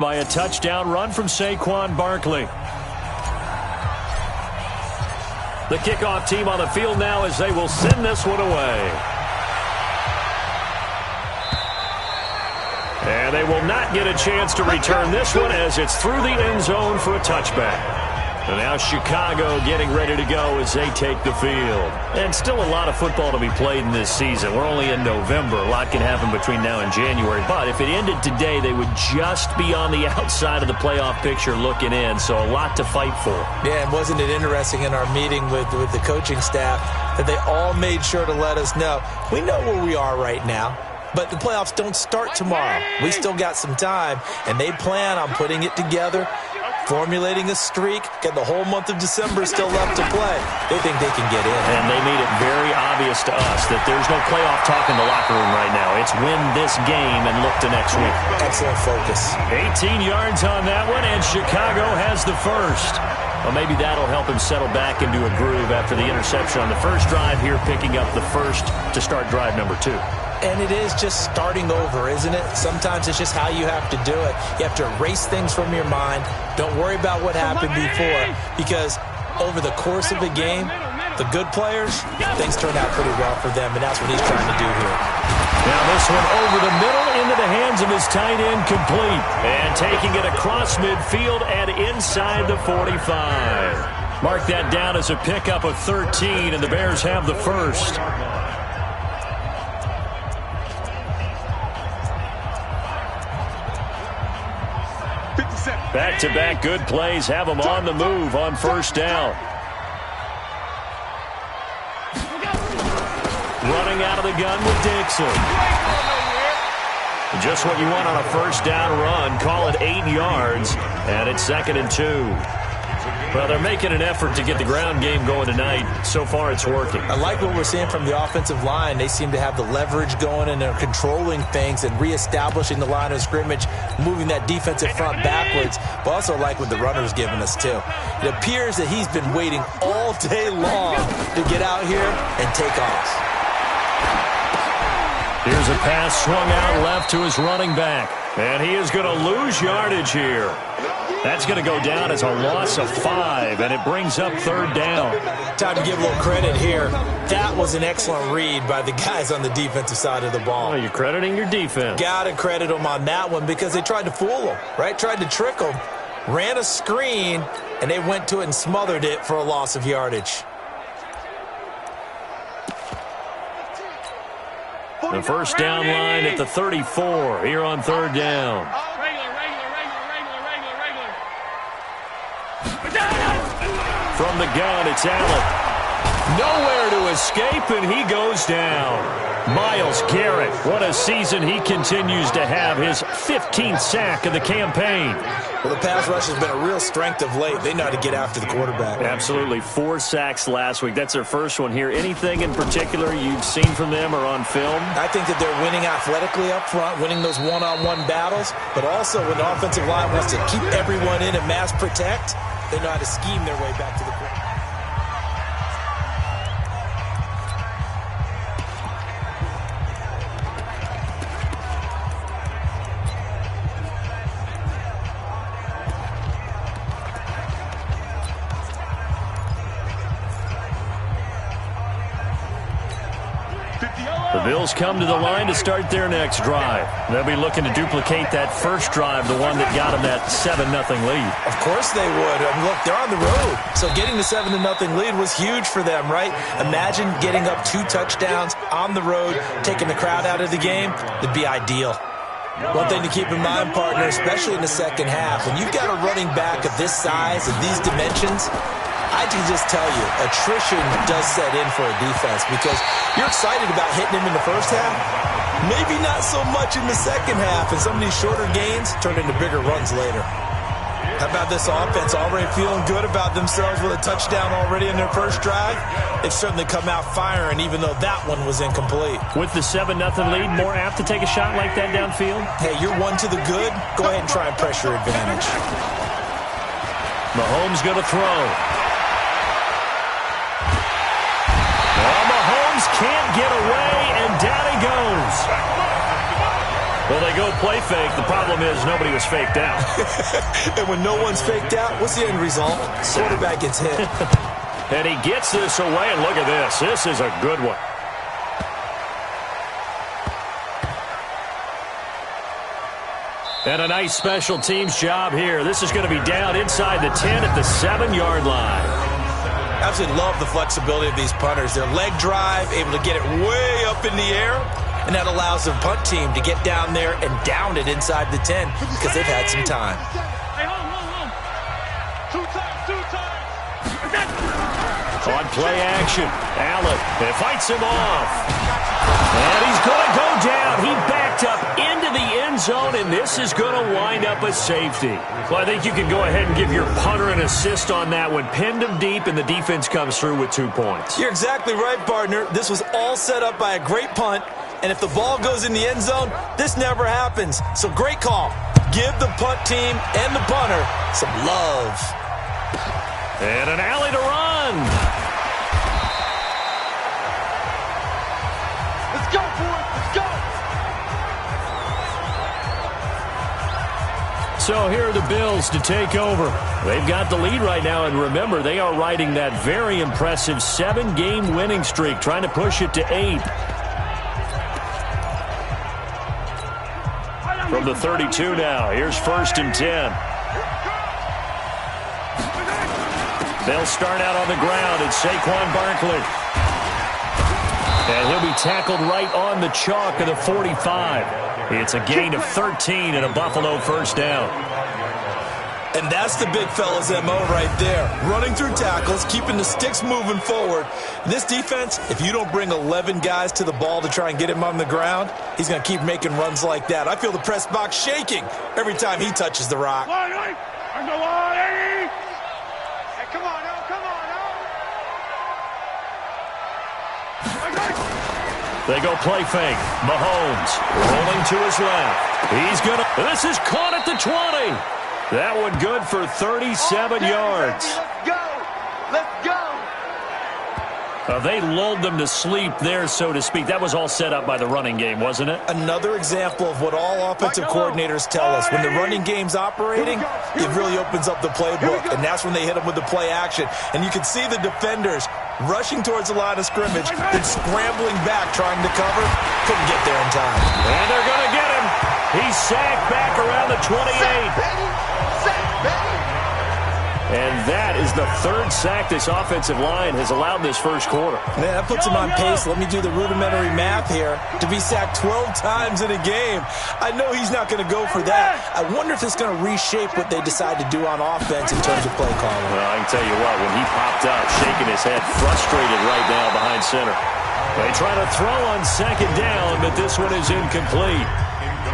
By a touchdown run from Saquon Barkley. The kickoff team on the field now as they will send this one away. And they will not get a chance to return this one as it's through the end zone for a touchback. And now Chicago getting ready to go as they take the field. And still a lot of football to be played in this season. We're only in November. A lot can happen between now and January. But if it ended today, they would just be on the outside of the playoff picture looking in. So a lot to fight for. Yeah, and wasn't it interesting in our meeting with the coaching staff that they all made sure to let us know, we know where we are right now. But the playoffs don't start tomorrow. We still got some time, and they plan on putting it together, formulating a streak, get the whole month of December still left to play. They think they can get in. And they made it very obvious to us that there's no playoff talk in the locker room right now. It's win this game and look to next week. Excellent focus. 18 yards on that one, and Chicago has the first. Well, maybe that'll help him settle back into a groove after the interception on the first drive here, picking up the first to start drive number 2. And it is just starting over, isn't it? Sometimes it's just how you have to do it. You have to erase things from your mind. Don't worry about what happened before, because over the course of a game, the good players, things turn out pretty well for them, and that's what he's trying to do here. Now this one over the middle into the hands of his tight end, complete. And taking it across midfield and inside the 45. Mark that down as a pickup of 13, and the Bears have the first. Back-to-back good plays have them on the move on first down. Running out of the gun with Dixon. Just what you want on a first down run. Call it 8 yards, and it's 2nd and 2. Well, they're making an effort to get the ground game going tonight. So far, it's working. I like what we're seeing from the offensive line. They seem to have the leverage going, and they're controlling things and reestablishing the line of scrimmage, moving that defensive front backwards. But also like what the runner's giving us, too. It appears that he's been waiting all day long to get out here and take off. Here's a pass swung out left to his running back. And he is going to lose yardage here. That's going to go down as a loss of 5, and it brings up 3rd down. Time to give a little credit here. That was an excellent read by the guys on the defensive side of the ball. Well, you're crediting your defense. Got to credit them on that one because they tried to fool them, right? Tried to trick them, ran a screen, and they went to it and smothered it for a loss of yardage. The first down line at the 34 here on 3rd down. From the gun, it's Allen. Nowhere to escape, and he goes down. Myles Garrett, what a season he continues to have. His 15th sack of the campaign. Well, the pass rush has been a real strength of late. They know how to get after the quarterback. Absolutely. 4 sacks last week. That's their first one here. Anything in particular you've seen from them or on film? I think that they're winning athletically up front, winning those one-on-one battles, but also when the offensive line wants to keep everyone in and mass protect, they know how to scheme their way back to the quarterback. The Bills come to the line to start their next drive. They'll be looking to duplicate that first drive, the one that got them that 7-0 lead. Of course they would. I mean, look, they're on the road. So getting the 7-0 lead was huge for them, right? Imagine getting up 2 touchdowns on the road, taking the crowd out of the game. It'd be ideal. One thing to keep in mind, partner, especially in the second half, when you've got a running back of this size and these dimensions, I can just tell you, attrition does set in for a defense because you're excited about hitting him in the first half. Maybe not so much in the second half, and some of these shorter gains turn into bigger runs later. How about this offense already feeling good about themselves with a touchdown already in their first drive? They've certainly come out firing, even though that one was incomplete. With the 7-0 lead, more apt to take a shot like that downfield? Hey, you're one to the good. Go ahead and try and pressure advantage. Mahomes going to throw. Well, Mahomes can't get away, and down he goes. Well, they go play fake. The problem is nobody was faked out. And when no one's faked out, what's the end result? Quarterback gets hit. And he gets this away, and look at this. This is a good one. And a nice special teams job here. This is going to be down inside the 10 at the 7-yard line. Absolutely love the flexibility of these punters. Their leg drive, able to get it way up in the air, and that allows the punt team to get down there and down it inside the 10 because they've had some time. Hey, hold. Two times. On play action, Allen, it fights him off. And he's going to go down. He backed up into the end zone, and this is going to wind up a safety. Well, I think you can go ahead and give your punter an assist on that one. Pinned him deep, and the defense comes through with 2 points. You're exactly right, partner. This was all set up by a great punt, and if the ball goes in the end zone, this never happens. So great call. Give the punt team and the punter some love. And an alley to run. Let's go, boys. Let's go. So here are the Bills to take over. They've got the lead right now, and remember, they are riding that very impressive 7-game winning streak, trying to push it to 8. From the 32 now, here's 1st and 10. They'll start out on the ground. It's Saquon Barkley. And he'll be tackled right on the chalk of the 45. It's a gain of 13 and a Buffalo first down. And that's the big fella's MO right there. Running through tackles, keeping the sticks moving forward. This defense, if you don't bring 11 guys to the ball to try and get him on the ground, he's going to keep making runs like that. I feel the press box shaking every time he touches the rock. They go play fake. Mahomes rolling to his left. He's going to... This is caught at the 20. That one good for 37 yards. Let's go. Let's go. They lulled them to sleep there, so to speak. That was all set up by the running game, wasn't it? Another example of what all offensive coordinators tell us. When the running game's operating, it really opens up the playbook, and that's when they hit them with the play action. And you can see the defenders rushing towards the line of scrimmage, then scrambling back, trying to cover. Couldn't get there in time. And they're going to get him. He's sacked back around the 28. And that is the 3rd sack this offensive line has allowed this first quarter. Man, that puts him on pace. Let me do the rudimentary math here. To be sacked 12 times in a game, I know he's not going to go for that. I wonder if it's going to reshape what they decide to do on offense in terms of play calling. Well, I can tell you what, when he popped up, shaking his head, frustrated right now behind center. They try to throw on 2nd down, but this one is incomplete.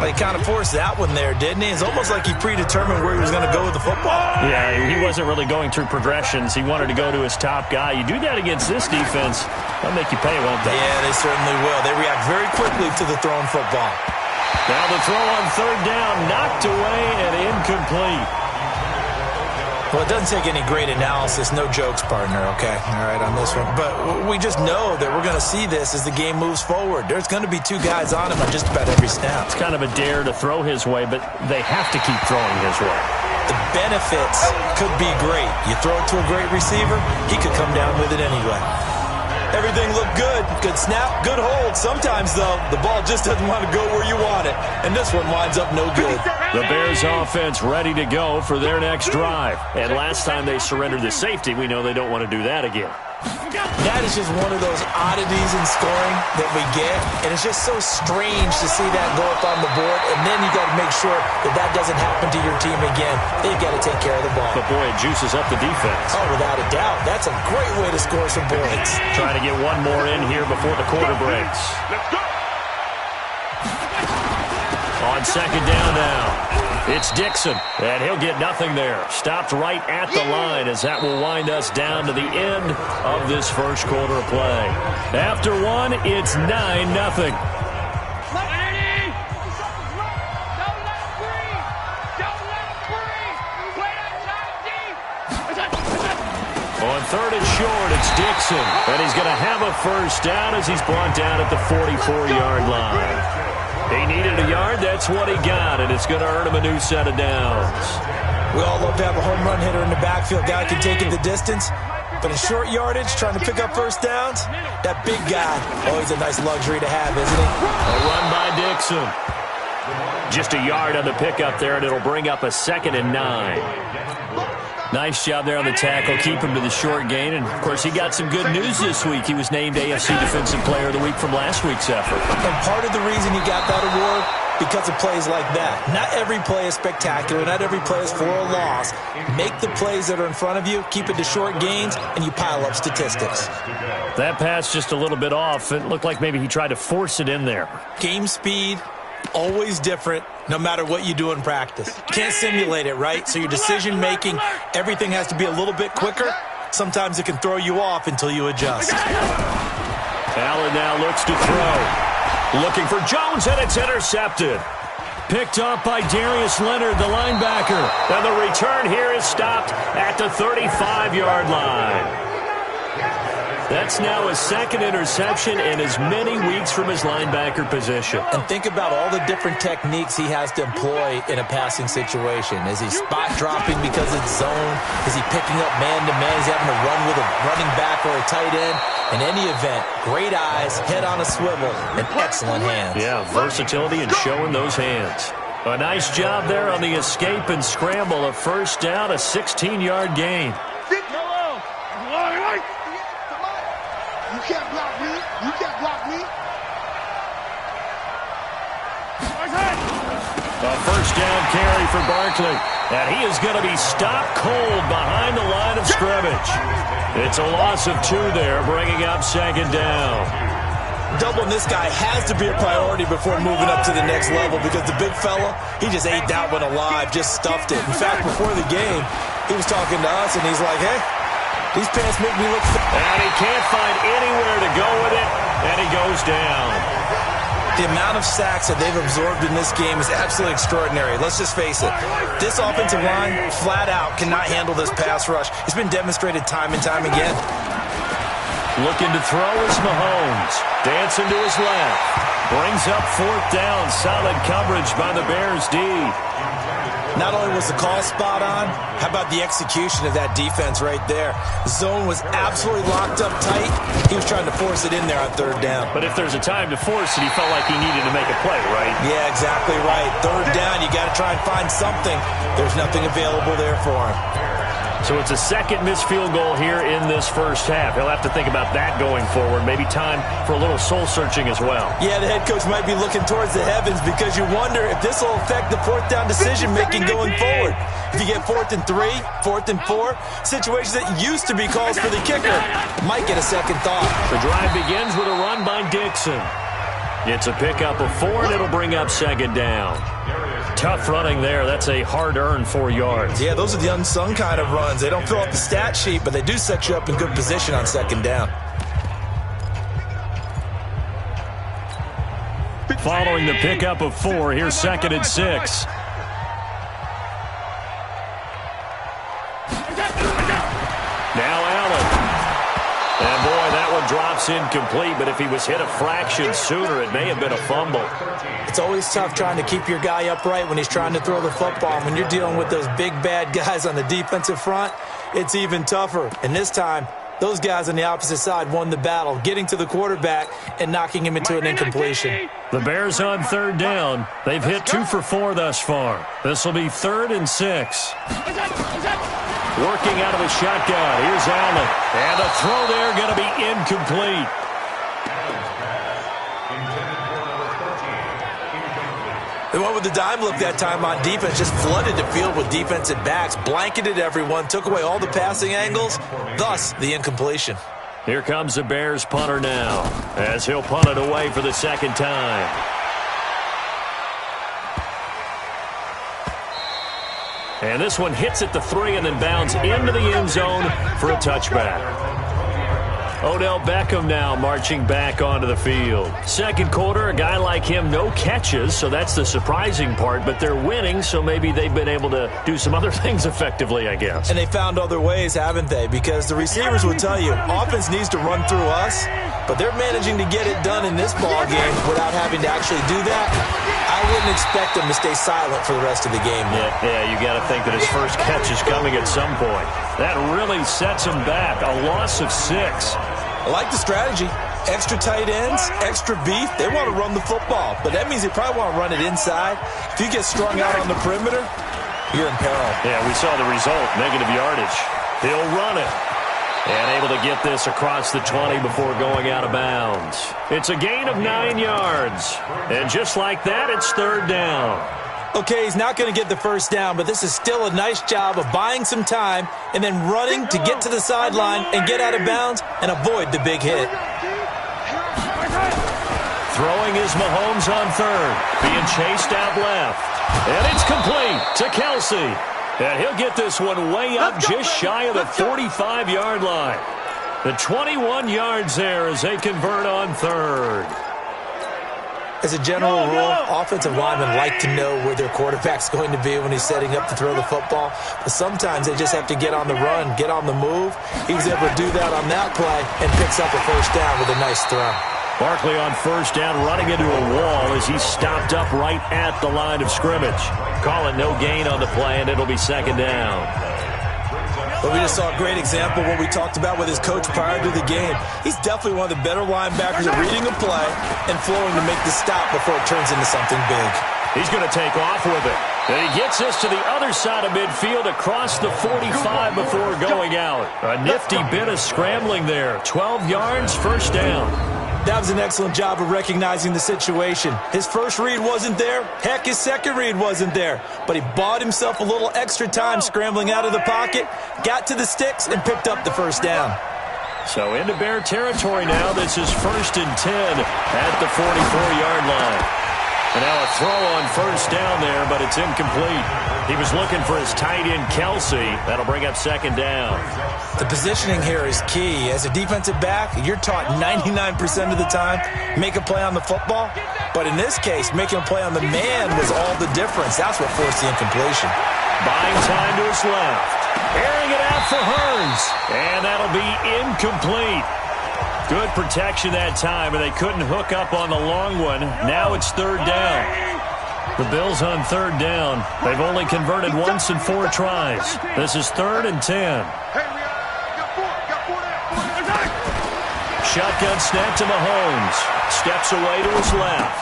He kind of forced that one there, didn't he? It's almost like he predetermined where he was going to go with the football. Yeah, he wasn't really going through progressions. He wanted to go to his top guy. You do that against this defense, they'll make you pay, won't they? Yeah, they certainly will. They react very quickly to the thrown football. Now the throw on 3rd down, knocked away and incomplete. Well, it doesn't take any great analysis. No jokes, partner, okay? All right, on this one. But we just know that we're going to see this as the game moves forward. There's going to be 2 guys on him on just about every snap. It's kind of a dare to throw his way, but they have to keep throwing his way. The benefits could be great. You throw it to a great receiver, he could come down with it anyway. Everything looked good. Good snap, good hold. Sometimes, though, the ball just doesn't want to go where you want it. And this one winds up no good. The Bears offense ready to go for their next drive. And last time they surrendered the safety, we know they don't want to do that again. That is just one of those oddities in scoring that we get, and it's just so strange to see that go up on the board, and then you got to make sure that that doesn't happen to your team again. They've got to take care of the ball. But boy, it juices up the defense. Oh, without a doubt. That's a great way to score some points. Trying to get one more in here before the quarter breaks. Let's go. On 2nd down now. It's Dixon, and he'll get nothing there. Stopped right at the line as that will wind us down to the end of this first quarter of play. After one, it's 9-0. On 3rd and short, it's Dixon, and he's going to have a first down as he's brought down at the 44-yard line. He needed a yard. That's what he got, and it's going to earn him a new set of downs. We all love to have a home run hitter in the backfield. Guy can take it the distance. But in short yardage, trying to pick up first downs, that big guy, always a nice luxury to have, isn't he? A run by Dixon. Just a yard on the pickup there, and it'll bring up a 2nd and 9. Nice job there on the tackle. Keep him to the short gain. And, of course, he got some good news this week. He was named AFC Defensive Player of the Week from last week's effort. And part of the reason he got that award, because of plays like that. Not every play is spectacular. Not every play is for a loss. Make the plays that are in front of you, keep it to short gains, and you pile up statistics. That pass just a little bit off. It looked like maybe he tried to force it in there. Game speed, always different, no matter what you do in practice. Can't simulate it, right? So your decision-making, everything has to be a little bit quicker. Sometimes it can throw you off until you adjust. Allen now looks to throw. Looking for Jones, and it's intercepted. Picked up by Darius Leonard, the linebacker. And the return here is stopped at the 35-yard line. That's now his 2nd interception in as many weeks from his linebacker position. And think about all the different techniques he has to employ in a passing situation. Is he spot dropping because it's zone? Is he picking up man-to-man? Is he having to run with a running back or a tight end? In any event, great eyes, head on a swivel, and excellent hands. Yeah, versatility and showing those hands. A nice job there on the escape and scramble. A first down, a 16-yard gain. You can't block me. You can't block me. A first down carry for Barkley. And he is going to be stopped cold behind the line of scrimmage. It's a loss of 2 there, bringing up 2nd down. Doubling this guy has to be a priority before moving up to the next level because the big fella, he just ate that one alive, just stuffed it. In fact, before the game, he was talking to us, and he's like, hey, these pants make me look fat. And he can't find anywhere to go with it, and he goes down. The amount of sacks that they've absorbed in this game is absolutely extraordinary. Let's just face it. This offensive line, flat out, cannot handle this pass rush. It's been demonstrated time and time again. Looking to throw is Mahomes. Dancing to his left. Brings up 4th down. Solid coverage by the Bears D. Not only was the call spot on, how about the execution of that defense right there? The zone was absolutely locked up tight. He was trying to force it in there on 3rd down. But if there's a time to force it, he felt like he needed to make a play, right? Yeah, exactly right. 3rd down, you got to try and find something. There's nothing available there for him. So it's a 2nd missed field goal here in this first half. He'll have to think about that going forward. Maybe time for a little soul-searching as well. Yeah, the head coach might be looking towards the heavens because you wonder if this will affect the 4th down decision-making going forward. If you get 4th and 3, 4th and 4, situations that used to be calls for the kicker might get a second thought. The drive begins with a run by Dixon. It's a pickup of 4, and it'll bring up 2nd down. Tough running there. That's a hard-earned 4 yards. Yeah, those are the unsung kind of runs. They don't fill up the stat sheet, but they do set you up in good position on 2nd down. Following the pickup of 4, here's 2nd and 6. Now Allen. And boy, that one drops incomplete, but if he was hit a fraction sooner, it may have been a fumble. It's always tough trying to keep your guy upright when he's trying to throw the football. And when you're dealing with those big, bad guys on the defensive front, it's even tougher. And this time, those guys on the opposite side won the battle, getting to the quarterback and knocking him into an incompletion. The Bears on 3rd down. They've hit 2 for 4 thus far. This will be 3rd and 6. Working out of the shotgun. Here's Allen. And the throw there going to be incomplete. They went with the dime look that time on defense, just flooded the field with defensive backs, blanketed everyone, took away all the passing angles, thus the incompletion. Here comes the Bears punter now, as he'll punt it away for the 2nd time. And this one hits at the 3 and then bounds into the end zone for a touchback. Odell Beckham now marching back onto the field. Second quarter, a guy like him, no catches, so that's the surprising part, but they're winning, so maybe they've been able to do some other things effectively, I guess. And they found other ways, haven't they? Because the receivers will tell you, offense needs to run through us, but they're managing to get it done in this ball game without having to actually do that. I wouldn't expect them to stay silent for the rest of the game. Yeah, you got to think that his first catch is coming at some point. That really sets him back. A loss of 6. I like the strategy. Extra tight ends, extra beef. They want to run the football, but that means they probably want to run it inside. If you get strung out on the perimeter, you're in peril. Yeah, we saw the result, negative yardage. He'll run it. And able to get this across the 20 before going out of bounds. It's a gain of 9 yards. And just like that, it's third down. Okay, he's not going to get the first down, but this is still a nice job of buying some time and then running to get to the sideline and get out of bounds and avoid the big hit. Throwing is Mahomes on third, being chased out left. And it's complete to Kelsey. And he'll get this one way up just shy of the 45-yard line. The 21 yards there as they convert on third. As a general rule, offensive linemen like to know where their quarterback's going to be when he's setting up to throw the football. But sometimes they just have to get on the run, get on the move. He was able to do that on that play and picks up a first down with a nice throw. Barkley on first down, running into a wall as he's stopped up right at the line of scrimmage. Calling no gain on the play, and it'll be second down. But we just saw a great example of what we talked about with his coach prior to the game. He's definitely one of the better linebackers at reading a play and flowing to make the stop before it turns into something big. He's going to take off with it. And he gets this to the other side of midfield across the 45 before going out. A nifty bit of scrambling there. 12 yards, first down. That was an excellent job of recognizing the situation. His first read wasn't there. Heck, his second read wasn't there. But he bought himself a little extra time scrambling out of the pocket, got to the sticks, and picked up the first down. So into Bear territory now. This is 1st and 10 at the 44-yard line. And now a throw on first down there, but it's incomplete. He was looking for his tight end, Kelsey. That'll bring up second down. The positioning here is key. As a defensive back, you're taught 99% of the time, make a play on the football. But in this case, making a play on the man was all the difference. That's what forced the incompletion. Buying time to his left. Airing it out for Hearns. And that'll be incomplete. Good protection that time, and they couldn't hook up on the long one. Now it's third down. The Bills on third down. They've only converted once in 4 tries. This is 3rd and 10. Shotgun snap to Mahomes. Steps away to his left.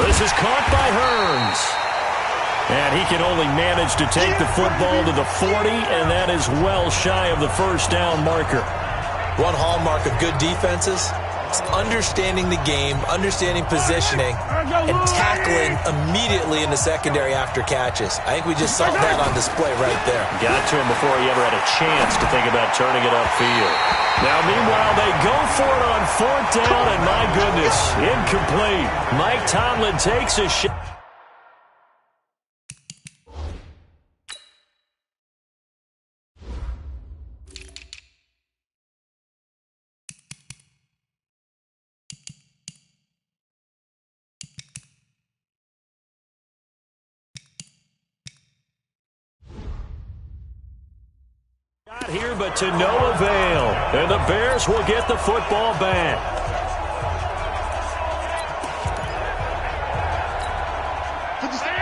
This is caught by Hearns. And he can only manage to take the football to the 40, and that is well shy of the first down marker. One hallmark of good defenses is understanding the game, understanding positioning, and tackling immediately in the secondary after catches. I think we just saw that on display right there. Got to him before he ever had a chance to think about turning it upfield. Now, meanwhile, they go for it on 4th down, and my goodness, incomplete. Mike Tomlin takes a shot. Got here, but to no avail. And the Bears will get the football back.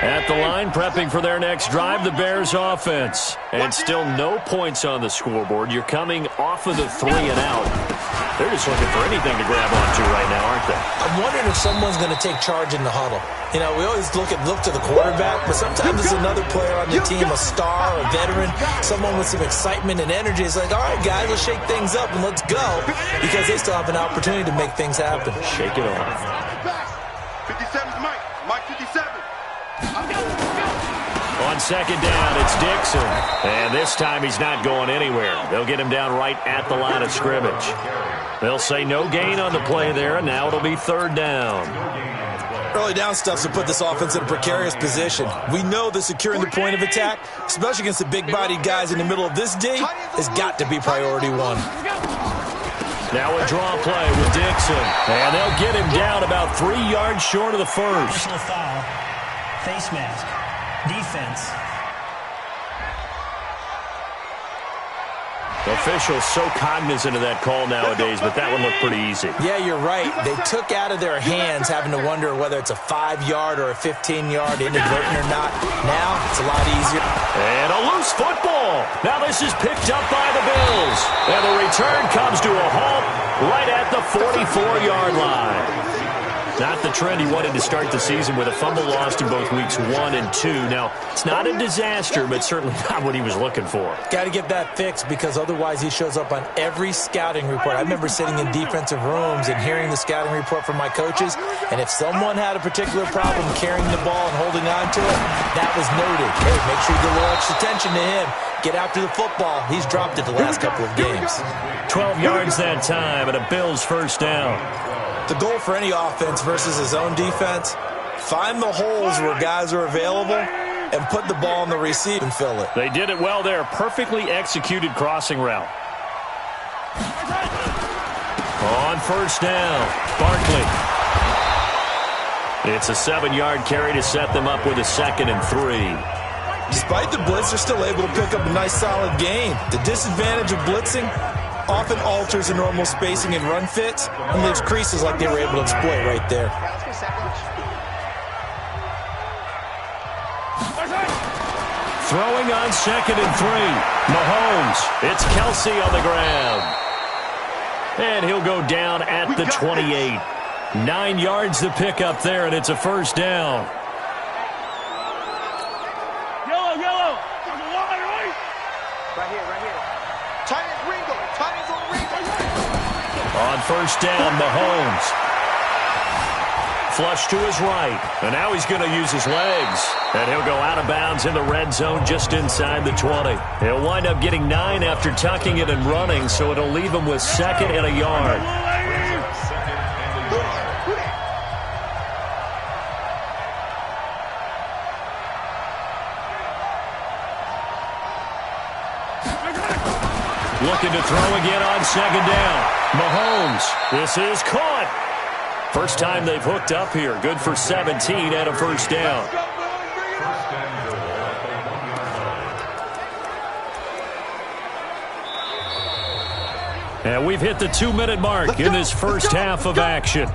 At the line, prepping for their next drive, the Bears offense. And still no points on the scoreboard. You're coming off of the 3 and out. They're just looking for anything to grab onto right now, aren't they? I'm wondering if someone's going to take charge in the huddle. You know, we always look to the quarterback, but sometimes it's another player on the team, a star, a veteran, someone with some excitement and energy. It's like, all right, guys, let's shake things up and let's go, because they still have an opportunity to make things happen. Shake it off. 57's Mike. Mike 57. On second down, it's Dixon. And this time he's not going anywhere. They'll get him down right at the line of scrimmage. They'll say no gain on the play there, and now it'll be third down. Early down stuff to put this offense in a precarious position. We know that securing the point of attack, especially against the big-bodied guys in the middle of this D, has got to be priority 1. Now a draw play with Dixon. And they'll get him down about 3 yards short of the first. Personal foul. Face mask. Defense. Officials so cognizant of that call nowadays, but that one looked pretty easy. Yeah, you're right. They took out of their hands having to wonder whether it's a 5-yard or a 15-yard, inadvertent or not. Now it's a lot easier. And a loose football. Now this is picked up by the Bills. And the return comes to a halt right at the 44-yard line. Not the trend he wanted to start the season with a fumble lost in both weeks 1 and 2. Now, it's not a disaster, but certainly not what he was looking for. Got to get that fixed because otherwise he shows up on every scouting report. I remember sitting in defensive rooms and hearing the scouting report from my coaches, and if someone had a particular problem carrying the ball and holding on to it, that was noted. Hey, make sure you get a little extra attention to him. Get after the football. He's dropped it the last couple of games. 12 yards that time and a Bills first down. The goal for any offense versus his own defense, find the holes where guys are available and put the ball on the receive and fill it. They did it well there. Perfectly executed crossing route. On first down, Barkley. It's a 7-yard carry to set them up with a 2nd and 3. Despite the blitz, they're still able to pick up a nice solid gain. The disadvantage of blitzing often alters the normal spacing and run fits and leaves creases like they were able to exploit right there. Throwing on 2nd and 3. Mahomes. It's Kelsey on the ground. And he'll go down at the 28. 9 yards to pick up there, and it's a first down. Yellow. Right here. Tight end Ringo. On first down, Mahomes. Flush to his right. And now he's going to use his legs. And he'll go out of bounds in the red zone just inside the 20. He'll wind up getting 9 after tucking it and running, so it'll leave him with 2nd and a yard. Looking to throw again on 2nd down. Mahomes. This is caught. First time they've hooked up here. Good for 17 and a first down. And we've hit the 2-minute mark in this first half of action.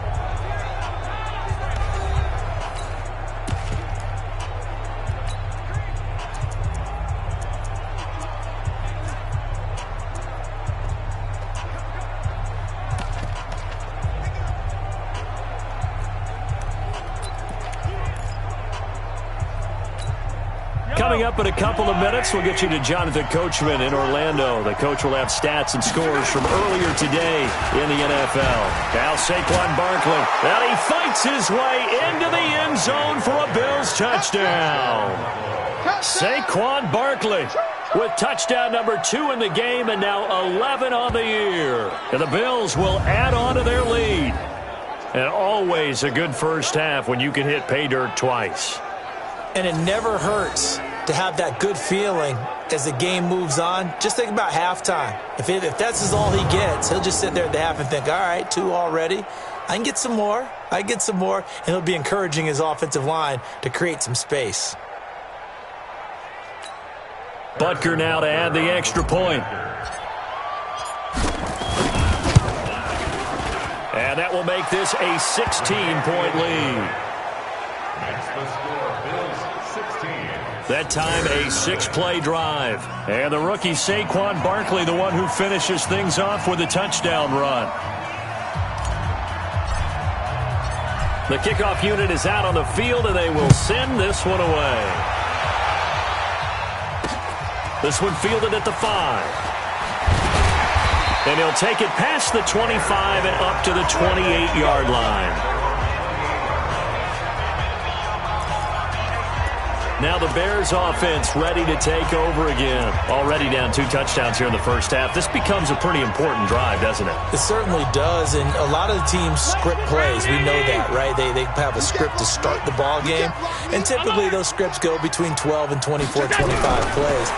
Coming up in a couple of minutes, we'll get you to Jonathan Coachman in Orlando. The coach will have stats and scores from earlier today in the NFL. Now Saquon Barkley, and he fights his way into the end zone for a Bills touchdown. Saquon Barkley with touchdown number 2 in the game and now 11 on the year. And the Bills will add on to their lead. And always a good first half when you can hit pay dirt twice. And it never hurts to have that good feeling as the game moves on. Just think about halftime. If that's all he gets, he'll just sit there at the half and think, all right, 2 already. I can get some more. And he'll be encouraging his offensive line to create some space. Butker now to add the extra point. And that will make this a 16-point lead. That time a 6-play drive. And the rookie Saquon Barkley, the one who finishes things off with a touchdown run. The kickoff unit is out on the field, and they will send this one away. This one fielded at the 5. And he'll take it past the 25 and up to the 28-yard line. Now the Bears offense ready to take over again. Already down 2 touchdowns here in the first half. This becomes a pretty important drive, doesn't it? It certainly does, and a lot of the teams script plays. We know that, right? They have a script to start the ball game, and typically those scripts go between 12 and 24, 25 plays.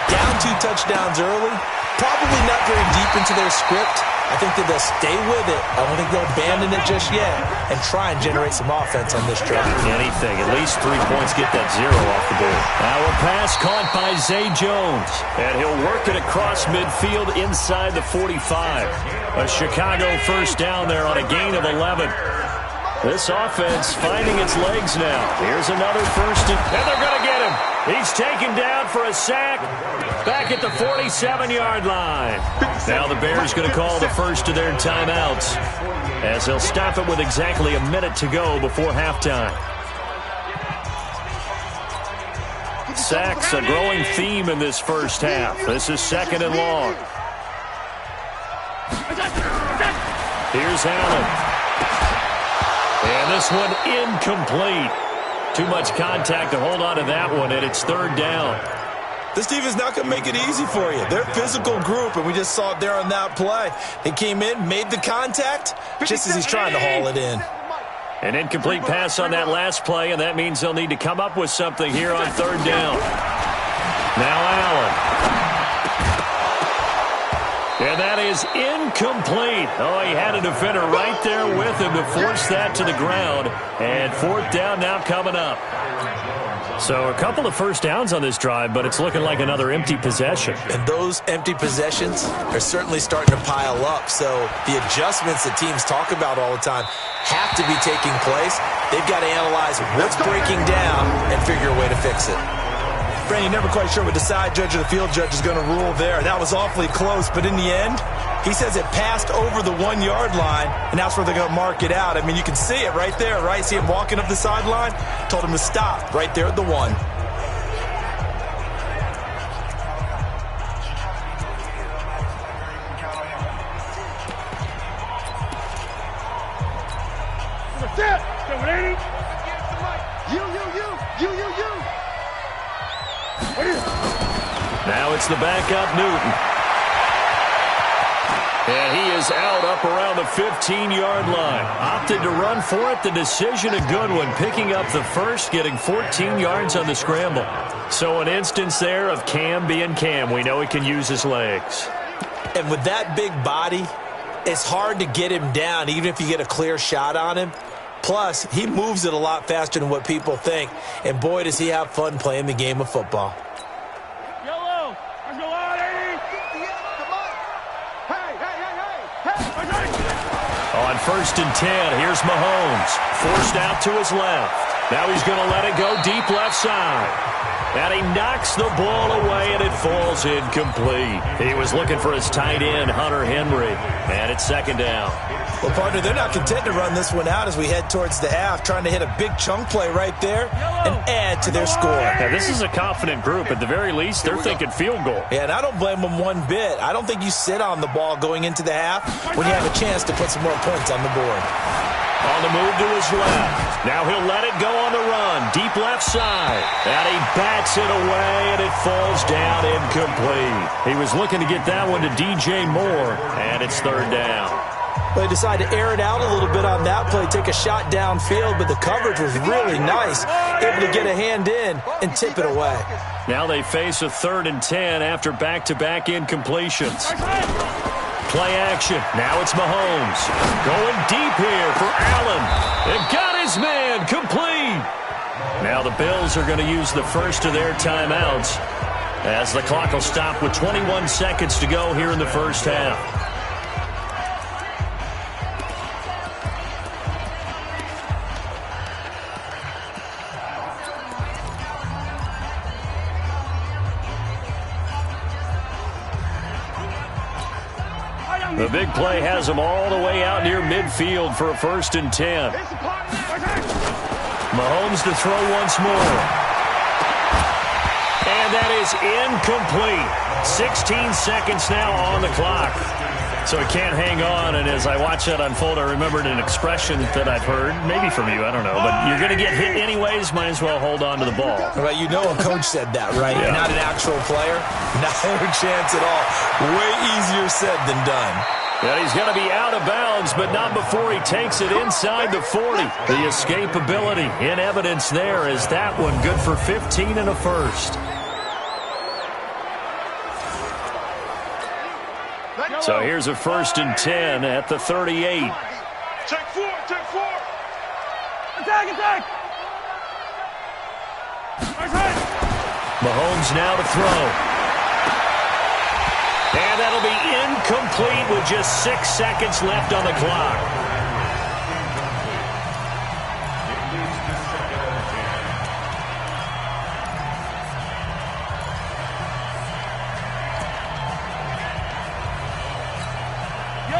Down 2 touchdowns early, probably not very deep into their script, I think that they'll stay with it. I don't think they'll abandon it just yet and try and generate some offense on this drive. Anything. At least 3 points, get that 0 off the board. Now a pass caught by Zay Jones. And he'll work it across midfield inside the 45. A Chicago first down there on a gain of 11. This offense finding its legs now. Here's another first, and they're going to get him. He's taken down for a sack back at the 47-yard line. Now the Bears going to call the first of their timeouts as they'll stop it with exactly a minute to go before halftime. Sacks, a growing theme in this first half. This is 2nd and long. Here's Allen. And this one incomplete. Too much contact to hold on to that one, and it's 3rd down. This defense is not going to make it easy for you. They're a physical group, and we just saw it there on that play. They came in, made the contact, just as he's trying to haul it in. An incomplete pass on that last play, and that means they'll need to come up with something here on 3rd down. Now Allen. And that is incomplete. Oh, he had a defender right there with him to force that to the ground. And 4th down now coming up. So a couple of first downs on this drive, but it's looking like another empty possession. And those empty possessions are certainly starting to pile up. So the adjustments that teams talk about all the time have to be taking place. They've got to analyze what's breaking down and figure a way to fix it. Brandon, you're never quite sure what the side judge or the field judge is going to rule there. That was awfully close, but in the end, he says it passed over the 1-yard line, and that's where they're going to mark it out. I mean, you can see it right there, right? See him walking up the sideline? Told him to stop right there at the 1. Now it's the backup, Newton. And he is out up around the 15-yard line. Opted to run for it. The decision a good one. Picking up the first, getting 14 yards on the scramble. So an instance there of Cam being Cam. We know he can use his legs. And with that big body, it's hard to get him down, even if you get a clear shot on him. Plus, he moves it a lot faster than what people think. And boy, does he have fun playing the game of football. On 1st and 10, here's Mahomes. Forced out to his left. Now he's going to let it go deep left side. And he knocks the ball away, and it falls incomplete. He was looking for his tight end, Hunter Henry. And it's 2nd down. Well, partner, they're not content to run this one out as we head towards the half, trying to hit a big chunk play right there and add to their score. Now, this is a confident group. At the very least, they're thinking field goal. Yeah, and I don't blame them one bit. I don't think you sit on the ball going into the half when you have a chance to put some more points on the board. On the move to his left. Now he'll let it go on the run. Deep left side. And he bats it away, and it falls down incomplete. He was looking to get that one to DJ Moore, and it's 3rd down. Well, they decided to air it out a little bit on that play, take a shot downfield, but the coverage was really nice. Able to get a hand in and tip it away. Now they face a 3rd and 10 after back-to-back incompletions. Play action. Now it's Mahomes. Going deep here for Allen. And got his man complete. Now the Bills are going to use the first of their timeouts as the clock will stop with 21 seconds to go here in the first half. The big play has them all the way out near midfield for a 1st and 10. Mahomes to throw once more. And that is incomplete. 16 seconds now on the clock. So he can't hang on, and as I watch that unfold, I remembered an expression that I've heard, maybe from you, I don't know, but you're going to get hit anyways, might as well hold on to the ball. Well, you know a coach said that, right? Yeah. Not an actual player. No chance at all. Way easier said than done. And he's going to be out of bounds, but not before he takes it inside the 40. The escapability in evidence there is that one good for 15 and a first. So here's a 1st and 10 at the 38. Take four, take four. Attack, attack. Mahomes now to throw. And that'll be incomplete with just 6 seconds left on the clock.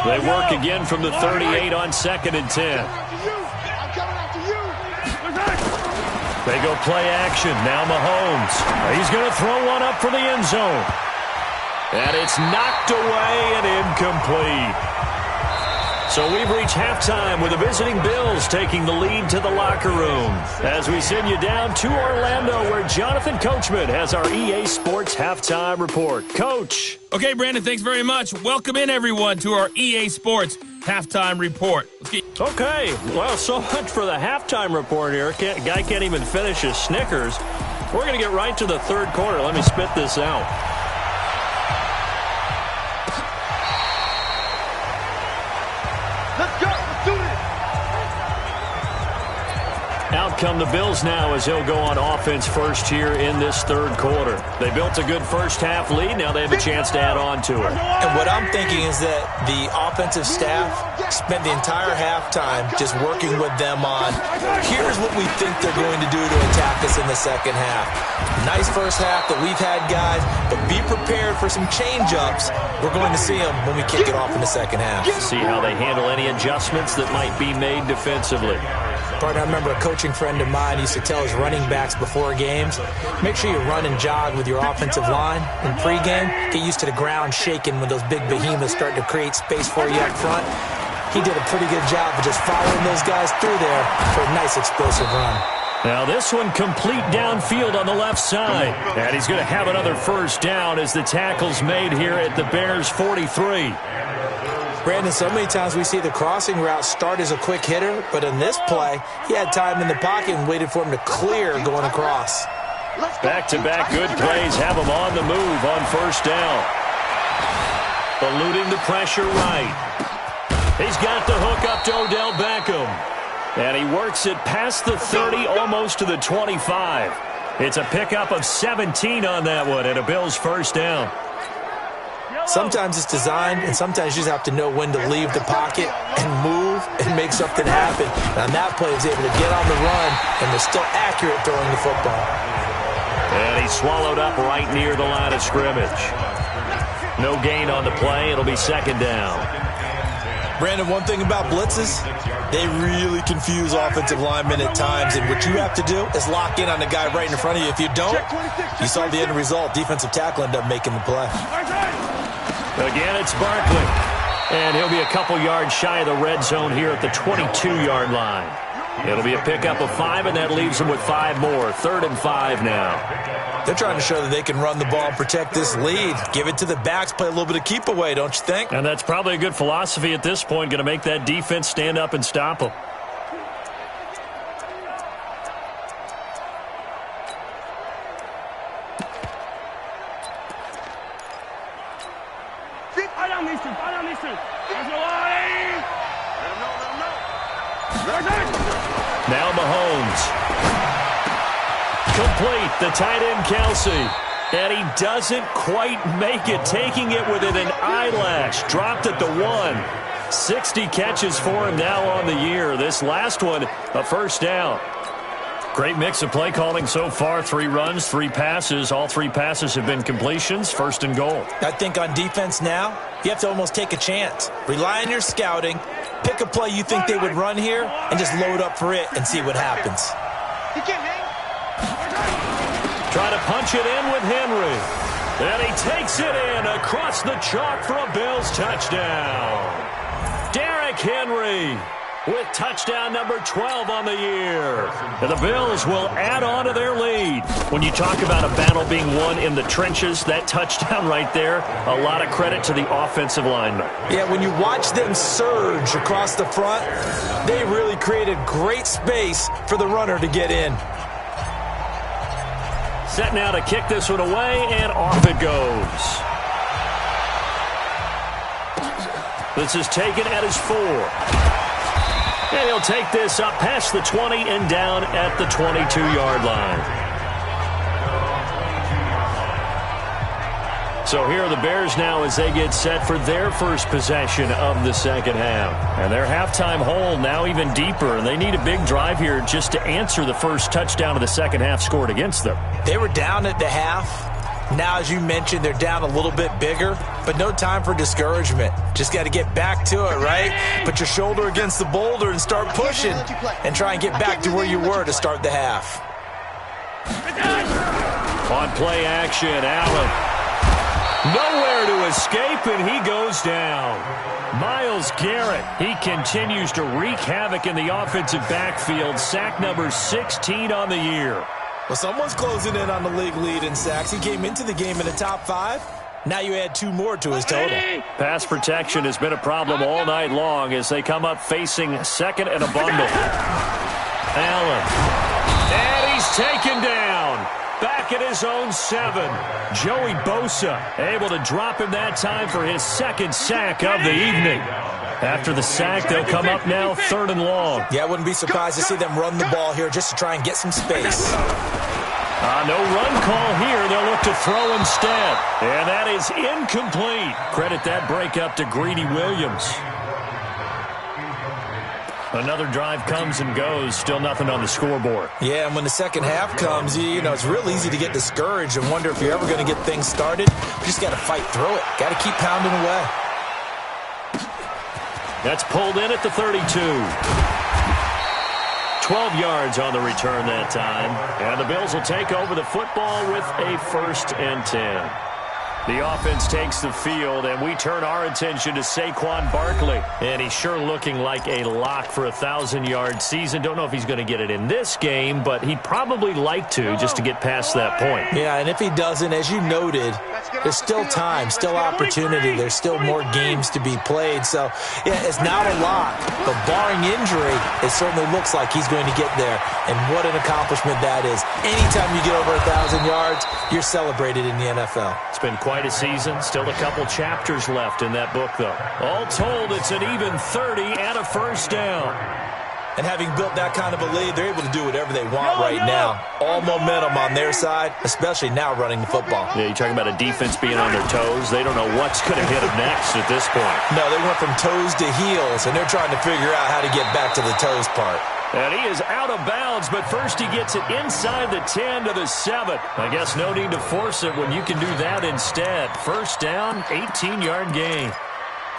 They work again from the 38 on 2nd and 10. I'm coming after you. They go play action. Now Mahomes. He's going to throw one up for the end zone. And it's knocked away and incomplete. So we've reached halftime with the visiting Bills taking the lead to the locker room. As we send you down to Orlando, where Jonathan Coachman has our EA Sports Halftime Report. Coach. Okay, Brandon, thanks very much. Welcome in, everyone, to our EA Sports Halftime Report. Okay, well, so much for the halftime report here. Guy can't even finish his Snickers. We're going to get right to the 3rd quarter. Let me spit this out. Let's go. Let's do this. Out come the Bills now as they'll go on offense first here in this 3rd quarter. They built a good first-half lead. Now they have a chance to add on to it. And what I'm thinking is that the offensive staff spent the entire halftime just working with them on, here's what we think they're going to do to attack us in the 2nd half. Nice first half that we've had, guys, but be prepared for some change-ups. We're going to see them when we kick it off in the 2nd half. See how they handle any adjustments that might be made defensively. Partner, I remember a coaching friend of mine used to tell his running backs before games, make sure you run and jog with your offensive line in pregame. Get used to the ground shaking when those big behemoths start to create space for you up front. He did a pretty good job of just following those guys through there for a nice explosive run. Now this one complete downfield on the left side. And he's going to have another 1st down as the tackle's made here at the Bears' 43. Brandon, so many times we see the crossing route start as a quick hitter, but in this play, he had time in the pocket and waited for him to clear going across. Back-to-back good plays have him on the move on 1st down. Eluding the pressure right. He's got the hook up to Odell Beckham. And he works it past the 30, almost to the 25. It's a pickup of 17 on that one and a Bills 1st down. Sometimes it's designed, and sometimes you just have to know when to leave the pocket and move and make something happen. And on that play, he's able to get on the run, and they're still accurate throwing the football. And he's swallowed up right near the line of scrimmage. No gain on the play. It'll be 2nd down. Brandon, one thing about blitzes, they really confuse offensive linemen at times, and what you have to do is lock in on the guy right in front of you. If you don't, you saw the end result. Defensive tackle ended up making the play. Again, it's Barkley. And he'll be a couple yards shy of the red zone here at the 22-yard line. It'll be a pickup of 5, and that leaves them with 5 more. 3rd and 5 now. They're trying to show that they can run the ball and protect this lead. Give it to the backs, play a little bit of keep away, don't you think? And that's probably a good philosophy at this point, going to make that defense stand up and stop them. Now Mahomes. Complete, the tight end Kelsey. And he doesn't quite make it, taking it within an eyelash. Dropped at the 1. 60 catches for him now on the year. This last one, a 1st down. Great mix of play calling so far. 3 runs, 3 passes. All 3 passes have been completions. 1st and goal. I think on defense now, you have to almost take a chance. Rely on your scouting. Pick a play you think they would run here and just load up for it and see what happens. Try to punch it in with Henry. And he takes it in across the chalk for a Bills touchdown. Derrick Henry with touchdown number 12 on the year. And the Bills will add on to their lead. When you talk about a battle being won in the trenches, that touchdown right there, a lot of credit to the offensive linemen. Yeah, when you watch them surge across the front, they really created great space for the runner to get in. Set now to kick this one away, and off it goes. This is taken at his 4. And he'll take this up past the 20 and down at the 22-yard line. So here are the Bears now as they get set for their first possession of the second half. And their halftime hole now even deeper, and they need a big drive here just to answer the first touchdown of the second half scored against them. They were down at the half. Now, as you mentioned, they're down a little bit bigger, but no time for discouragement. Just got to get back to it, right? Put your shoulder against the boulder and start pushing and try and get back to where you were to start the half. On play action, Allen. Nowhere to escape, and he goes down. Myles Garrett, he continues to wreak havoc in the offensive backfield. Sack number 16 on the year. Well, someone's closing in on the league lead in sacks. He came into the game in the top 5. Now you add 2 more to his total. Pass protection has been a problem all night long as they come up facing second and a bundle. Allen. And he's taken down. Back at his own 7. Joey Bosa able to drop him that time for his second sack of the evening. After the sack, they'll come up now 3rd and long. Yeah, I wouldn't be surprised to see them run the ball here just to try and get some space. No run call here. They'll look to throw instead. And that is incomplete. Credit that breakup to Greedy Williams. Another drive comes and goes. Still nothing on the scoreboard. Yeah, and when the second half comes, you know, it's real easy to get discouraged and wonder if you're ever going to get things started. You just got to fight through it. Got to keep pounding away. That's pulled in at the 32. 12 yards on the return that time. And the Bills will take over the football with a 1st and 10. The offense takes the field, and we turn our attention to Saquon Barkley. And he's sure looking like a lock for a 1,000-yard season. Don't know if he's going to get it in this game, but he'd probably like to just to get past that point. Yeah, and if he doesn't, as you noted, there's still time, still opportunity. There's still more games to be played. So, yeah, it's not a lock, but barring injury, it certainly looks like he's going to get there. And what an accomplishment that is. Anytime you get over 1,000 yards, you're celebrated in the NFL. It's been quite a season. Still a couple chapters left in that book, though. All told, it's an even 30 and a 1st down. And having built that kind of a lead, they're able to do whatever they want right now. All momentum on their side, especially now running the football. Yeah, you're talking about a defense being on their toes. They don't know what's going to hit them next at this point. No, they went from toes to heels, and they're trying to figure out how to get back to the toes part. And he is out of bounds, but first he gets it inside the 10 to the 7. I guess no need to force it when you can do that instead. 1st down, 18-yard gain.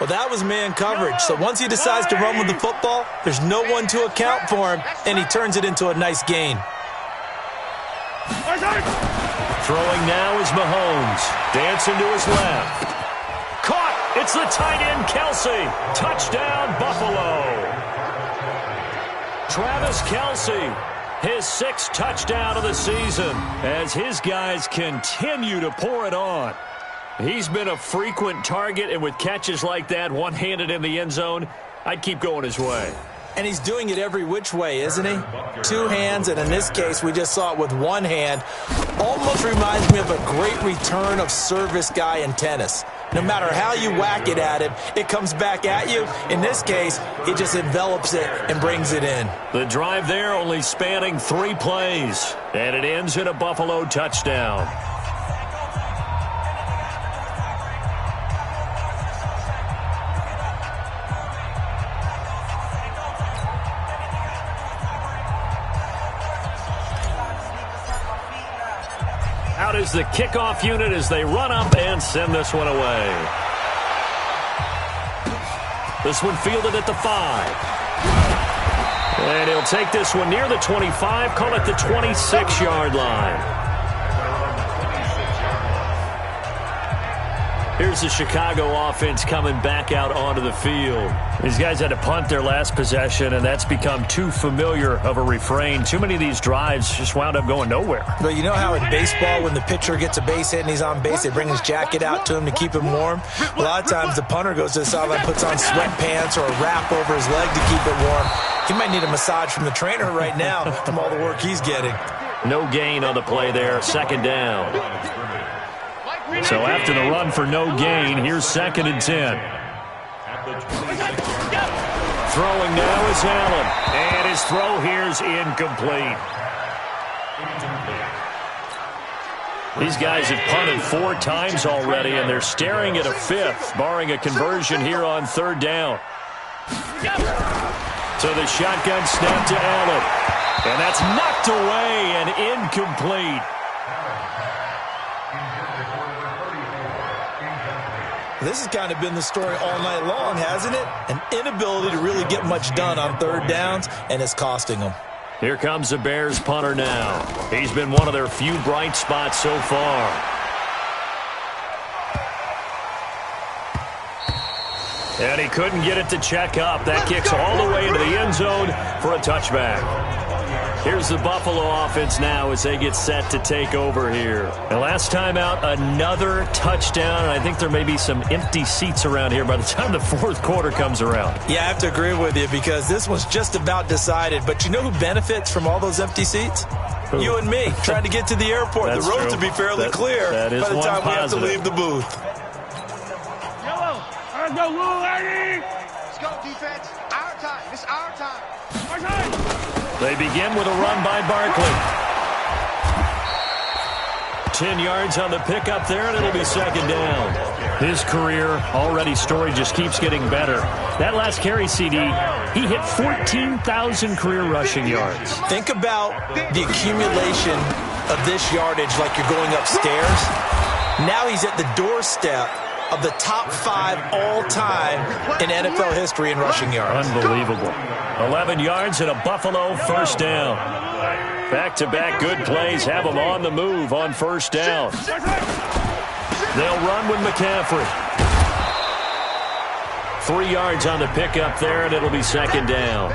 Well, that was man coverage. So once he decides to run with the football, there's no one to account for him, and he turns it into a nice gain. Throwing now is Mahomes. Dancing to his left. Caught! It's the tight end, Kelsey. Touchdown, Buffalo. Travis Kelsey, his 6th touchdown of the season as his guys continue to pour it on. He's been a frequent target, and with catches like that, one-handed in the end zone, I'd keep going his way. And he's doing it every which way, isn't he? 2 hands, and in this case, we just saw it with 1 hand. Almost reminds me of a great return of service guy in tennis. No matter how you whack it at him, it comes back at you. In this case, it just envelops it and brings it in. The drive there only spanning 3 plays, and it ends in a Buffalo touchdown. Out is the kickoff unit as they run up and send this one away. This one fielded at the 5. And he'll take this one near the 25, call it the 26-yard line. Here's the Chicago offense coming back out onto the field. These guys had to punt their last possession, and that's become too familiar of a refrain. Too many of these drives just wound up going nowhere. But you know how in baseball, when the pitcher gets a base hit and he's on base, they bring his jacket out to him to keep him warm? A lot of times the punter goes to the sideline, puts on sweatpants or a wrap over his leg to keep it warm. He might need a massage from the trainer right now from all the work he's getting. No gain on the play there, 2nd down. So after the run for no gain, here's 2nd and 10. Throwing now is Allen. And his throw here is incomplete. These guys have punted 4 times already, and they're staring at a 5th, barring a conversion here on 3rd down. So the shotgun snap to Allen. And that's knocked away and incomplete. This has kind of been the story all night long, hasn't it? An inability to really get much done on 3rd downs, and it's costing them. Here comes the Bears punter now. He's been one of their few bright spots so far. And he couldn't get it to check up. That kicks all the way into the end zone for a touchback. Here's the Buffalo offense now as they get set to take over here. And last time out, another touchdown. And I think there may be some empty seats around here by the time the 4th quarter comes around. Yeah, I have to agree with you because this one's just about decided. But you know who benefits from all those empty seats? Who? You and me, trying to get to the airport. The road to be fairly clear by the time we have to leave the booth. Yellow, let's go, lady. Let's go, defense. Our time. It's our time. Our time. They begin with a run by Barkley. 10 yards on the pickup there, and it'll be 2nd down. His career already story just keeps getting better. That last carry, CD, he hit 14,000 career rushing yards. Think about the accumulation of this yardage like you're going upstairs. Now he's at the doorstep of the top 5 all-time in NFL history in rushing yards. Unbelievable. 11 yards and a Buffalo 1st down. Back-to-back good plays have them on the move on 1st down. They'll run with McCaffrey. 3 yards on the pickup there, and it'll be 2nd down.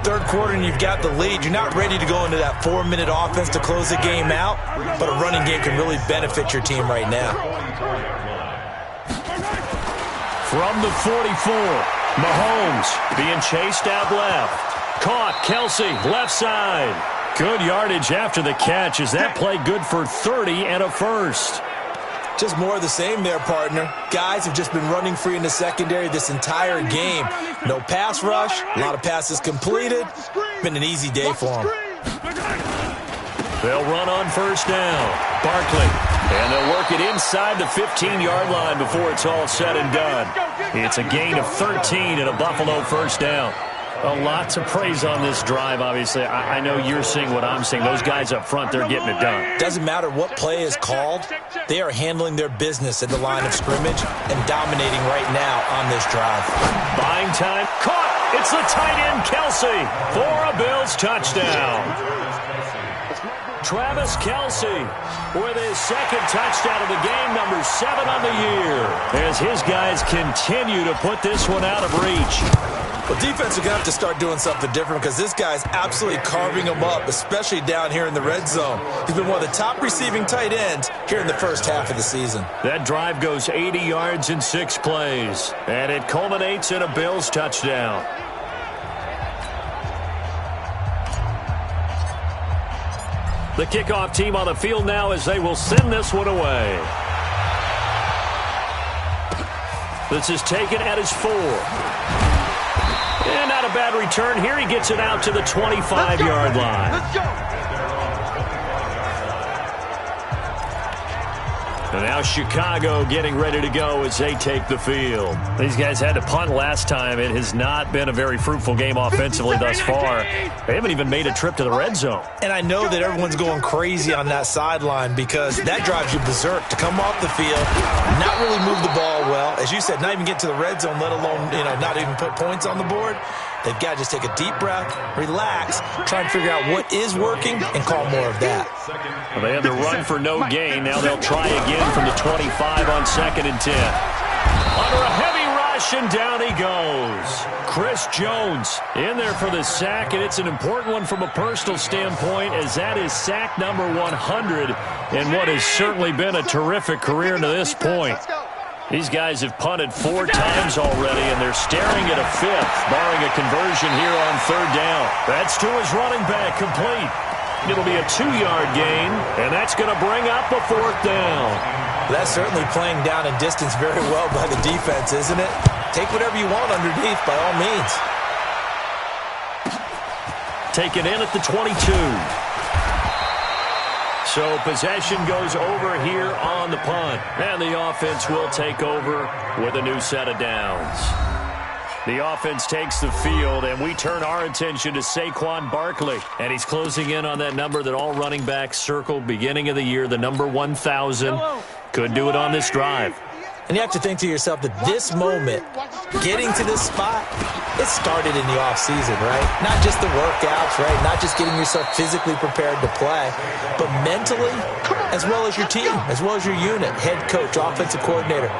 3rd quarter and you've got the lead. You're not ready to go into that 4-minute offense to close the game out, but a running game can really benefit your team right now. From the 44, Mahomes being chased out left. Caught, Kelsey, left side. Good yardage after the catch. Is that play good for 30 and a 1st? Just more of the same there, partner. Guys have just been running free in the secondary this entire game. No pass rush, a lot of passes completed. Been an easy day for them. They'll run on 1st down. Barkley. And they'll work it inside the 15-yard line before it's all said and done. It's a gain of 13 and a Buffalo 1st down. A lot to praise on this drive, obviously. I know you're seeing what I'm seeing. Those guys up front, they're getting it done. Doesn't matter what play is called. They are handling their business at the line of scrimmage and dominating right now on this drive. Buying time. Caught. It's the tight end, Kelsey, for a Bills touchdown. Travis Kelsey with his 2nd touchdown of the game, number 7 on the year, as his guys continue to put this one out of reach. Well, defense are going to have to start doing something different because this guy's absolutely carving them up, especially down here in the red zone. He's been one of the top receiving tight ends here in the first half of the season. That drive goes 80 yards in 6 plays, and it culminates in a Bills touchdown. The kickoff team on the field now as they will send this one away. This is taken at his 4. And not a bad return here. He gets it out to the 25-yard line. Let's go. And now Chicago getting ready to go as they take the field. These guys had to punt last time. It has not been a very fruitful game offensively thus far. They haven't even made a trip to the red zone. And I know that everyone's going crazy on that sideline because that drives you berserk to come off the field, not really move the ball well. As you said, not even get to the red zone, let alone, not even put points on the board. They've got to just take a deep breath, relax, try and figure out what is working, and call more of that. Well, they had to run for no gain. Now they'll try again from the 25 on 2nd and 10. Under a heavy rush, and down he goes. Chris Jones in there for the sack, and it's an important one from a personal standpoint as that is sack number 100 in what has certainly been a terrific career to this point. These guys have punted 4 times already, and they're staring at a 5th, barring a conversion here on 3rd down. That's to his running back, complete. It'll be a 2-yard gain, and that's going to bring up a 4th down. That's certainly playing down in distance very well by the defense, isn't it? take whatever you want underneath by all means. Taken in at the 22. So possession goes over here on the punt. And the offense will take over with a new set of downs. The offense takes the field, and we turn our attention to Saquon Barkley. And he's closing in on that number that all running backs circled beginning of the year, the number 1,000. Could do it on this drive. And you have to think to yourself that this moment, getting to this spot, it started in the offseason, right? Not just the workouts, right? Not just getting yourself physically prepared to play, but mentally, as well as your team, as well as your unit, head coach, offensive coordinator.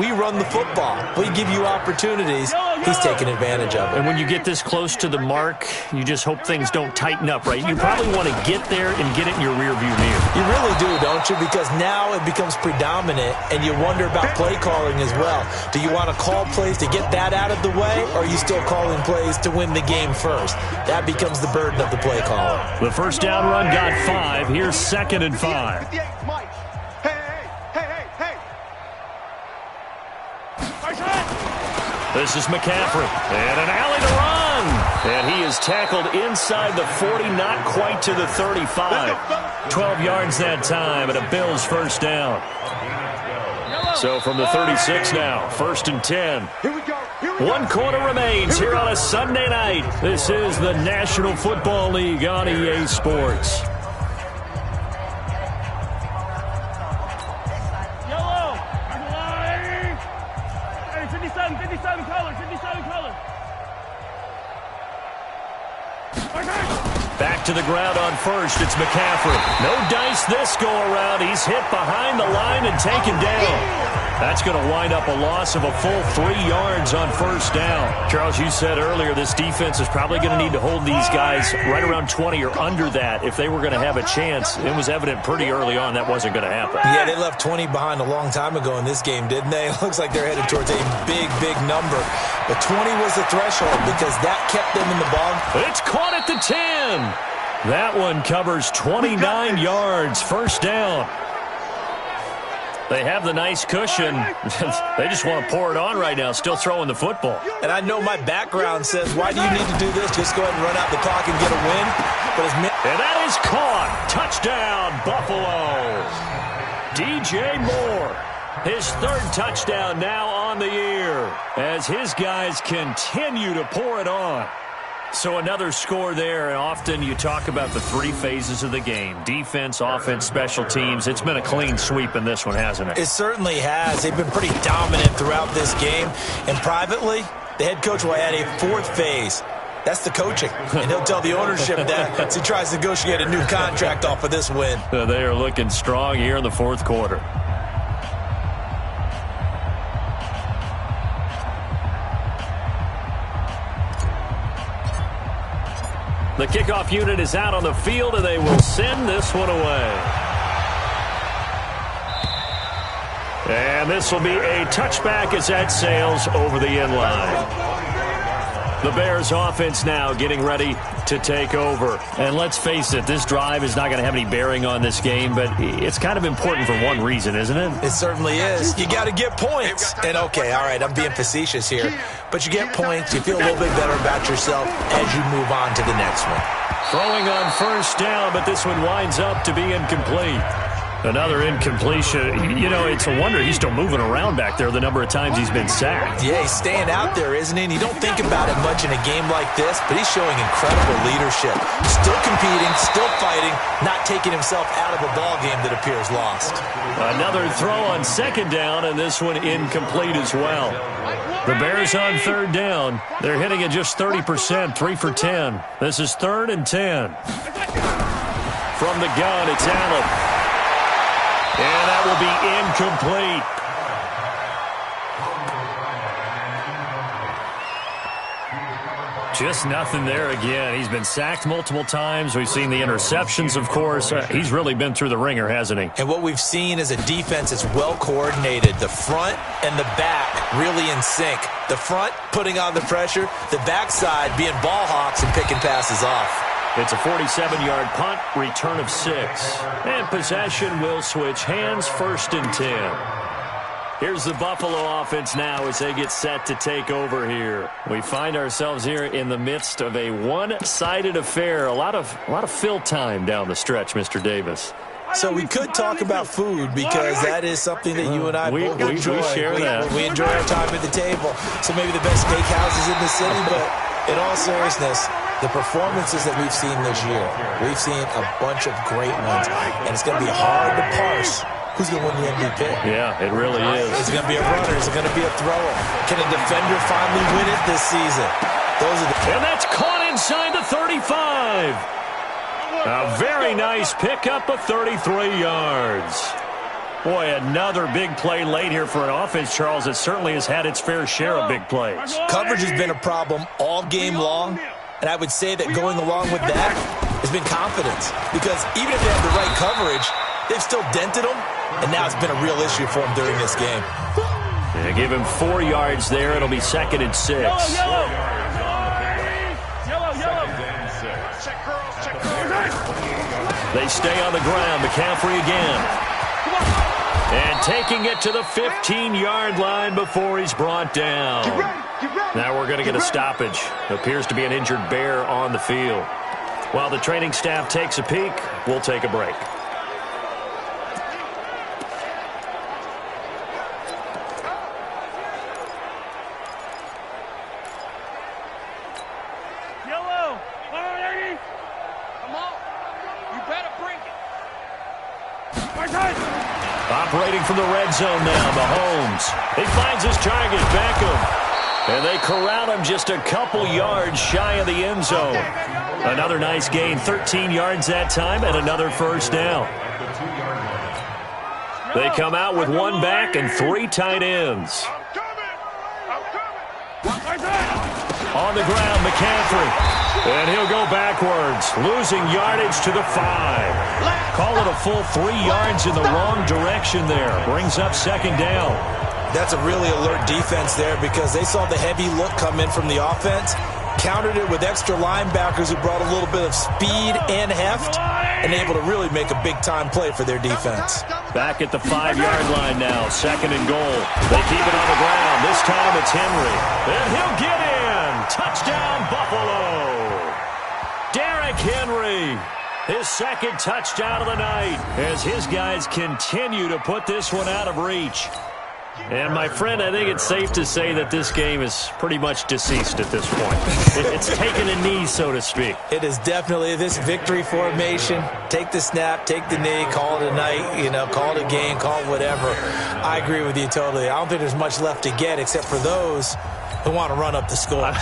We run the football. We give you opportunities. He's taking advantage of it. And when you get this close to the mark, you just hope things don't tighten up, right? You probably want to get there and get it in your rearview mirror. You really do, don't you? Because now it becomes predominant, and you wonder about play calling as well. Do you want to call plays to get that out of the way, or are you still calling plays to win the game first? That becomes the burden of the play caller. The first down run got 5. Here's 2nd and 5. This is McCaffrey, and an alley to run. And he is tackled inside the 40, not quite to the 35. 12 yards that time, and a Bills first down. So from the 36 now, 1st and 10. 1 quarter remains here on a Sunday night. This is the National Football League on EA Sports. Back to the ground on first. It's McCaffrey. No dice this go-around. He's hit behind the line and taken down. That's going to wind up a loss of a full 3 yards on first down. Charles, you said earlier this defense is probably going to need to hold these guys right around 20 or under that if they were going to have a chance. It was evident pretty early on that wasn't going to happen. Yeah, they left 20 behind a long time ago in this game, didn't they? It looks like they're headed towards a big, big number. But 20 was the threshold because that kept them in the ball. It's caught at the 10. That one covers 29 yards. First down. They have the nice cushion. They just want to pour it on right now, still throwing the football. And I know my background says, why do you need to do this? Just go ahead and run out the clock and get a win. And that is caught. Touchdown, Buffalo. DJ Moore. His 3rd touchdown now on the year as his guys continue to pour it on. So another score there, and often you talk about the 3 phases of the game. Defense, offense, special teams. It's been a clean sweep in this one, hasn't it? It certainly has. They've been pretty dominant throughout this game. And privately, the head coach will add a 4th phase. That's the coaching. And he'll tell the ownership that as he tries to negotiate a new contract off of this win. They are looking strong here in the 4th quarter. The kickoff unit is out on the field, and they will send this one away. And this will be a touchback as that sails over the end line. The Bears offense now getting ready to take over. And let's face it, this drive is not going to have any bearing on this game, but it's kind of important for one reason, isn't it? It certainly is. You got to get points. And okay, all right, I'm being facetious here, but you get points, you feel a little bit better about yourself as you move on to the next one. Throwing on first down, but this one winds up to be incomplete. Another incompletion. You know, it's a wonder he's still moving around back there the number of times he's been sacked. Yeah, he's staying out there, isn't he? And you don't think about it much in a game like this, but he's showing incredible leadership. Still competing, still fighting, not taking himself out of a ball game that appears lost. Another throw on 2nd down, and this one incomplete as well. The Bears on 3rd down. They're hitting at just 30%, 3 for 10. This is 3rd and 10. From the gun, it's Allen. And that will be incomplete. Just nothing there again. He's been sacked multiple times. We've seen the interceptions, of course. He's really been through the ringer, hasn't he? And what we've seen is a defense that's well coordinated. The front and the back really in sync. The front putting on the pressure. The backside being ball hawks and picking passes off. It's a 47-yard punt, return of 6. And possession will switch hands, 1st and 10. Here's the Buffalo offense now as they get set to take over here. We find ourselves here in the midst of a one-sided affair. A lot of fill time down the stretch, Mr. Davis. So we could talk about food because that is something that you and I both enjoy. We share that. We enjoy our time at the table. So maybe the best steakhouses in the city, but in all seriousness, the performances that we've seen this year, we've seen a bunch of great ones, and it's going to be hard to parse who's going to win the MVP. Yeah, it really is. Is it going to be a runner? Is it going to be a thrower? Can a defender finally win it this season? And that's caught inside the 35. A very nice pickup of 33 yards. Boy, another big play late here for an offense, Charles, that certainly has had its fair share of big plays. Coverage has been a problem all game long, and I would say that going along with that has been confidence. Because even if they have the right coverage, they've still dented them, and now it's been a real issue for them during this game. They give him 4 yards there. It'll be 2nd and 6. They stay on the ground. McCaffrey again. And taking it to the 15-yard line before he's brought down. Now we're going to get a stoppage. Appears to be an injured Bear on the field. While the training staff takes a peek, we'll take a break. Operating from the red zone now, Mahomes. He finds his target, Beckham. And they corral him just a couple yards shy of the end zone. Another nice gain, 13 yards that time, and another first down. They come out with one back and 3 tight ends. On the ground, McCaffrey. And he'll go backwards, losing yardage to the 5. Call it a full 3 yards in the wrong direction there. Brings up 2nd down. That's a really alert defense there because they saw the heavy look come in from the offense, countered it with extra linebackers who brought a little bit of speed and heft, and able to really make a big-time play for their defense. Back at the 5-yard line now, 2nd and goal. They keep it on the ground. This time it's Henry. And he'll get in. Touchdown, Buffalo. Derrick Henry, his 2nd touchdown of the night as his guys continue to put this one out of reach. And, my friend, I think it's safe to say that this game is pretty much deceased at this point. It's taken a knee, so to speak. It is definitely this victory formation. Take the snap, take the knee, call it a night, call it a game, call it whatever. I agree with you totally. I don't think there's much left to get except for those who want to run up the score.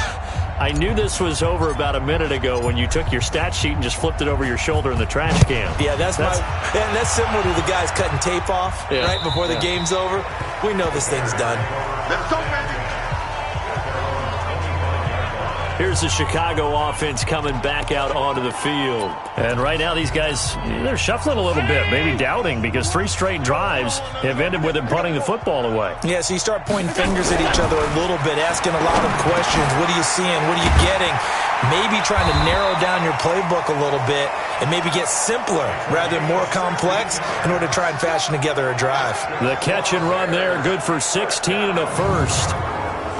I knew this was over about a minute ago when you took your stat sheet and just flipped it over your shoulder in the trash can. Yeah, that's similar to the guys cutting tape off right before the game's over. We know this thing's done. Let's go, baby. Here's the Chicago offense coming back out onto the field. And right now these guys, they're shuffling a little bit, maybe doubting because 3 straight drives have ended with them punting the football away. Yeah, so you start pointing fingers at each other a little bit, asking a lot of questions. What are you seeing? What are you getting? Maybe trying to narrow down your playbook a little bit and maybe get simpler rather than more complex in order to try and fashion together a drive. The catch and run there, good for 16 and a first.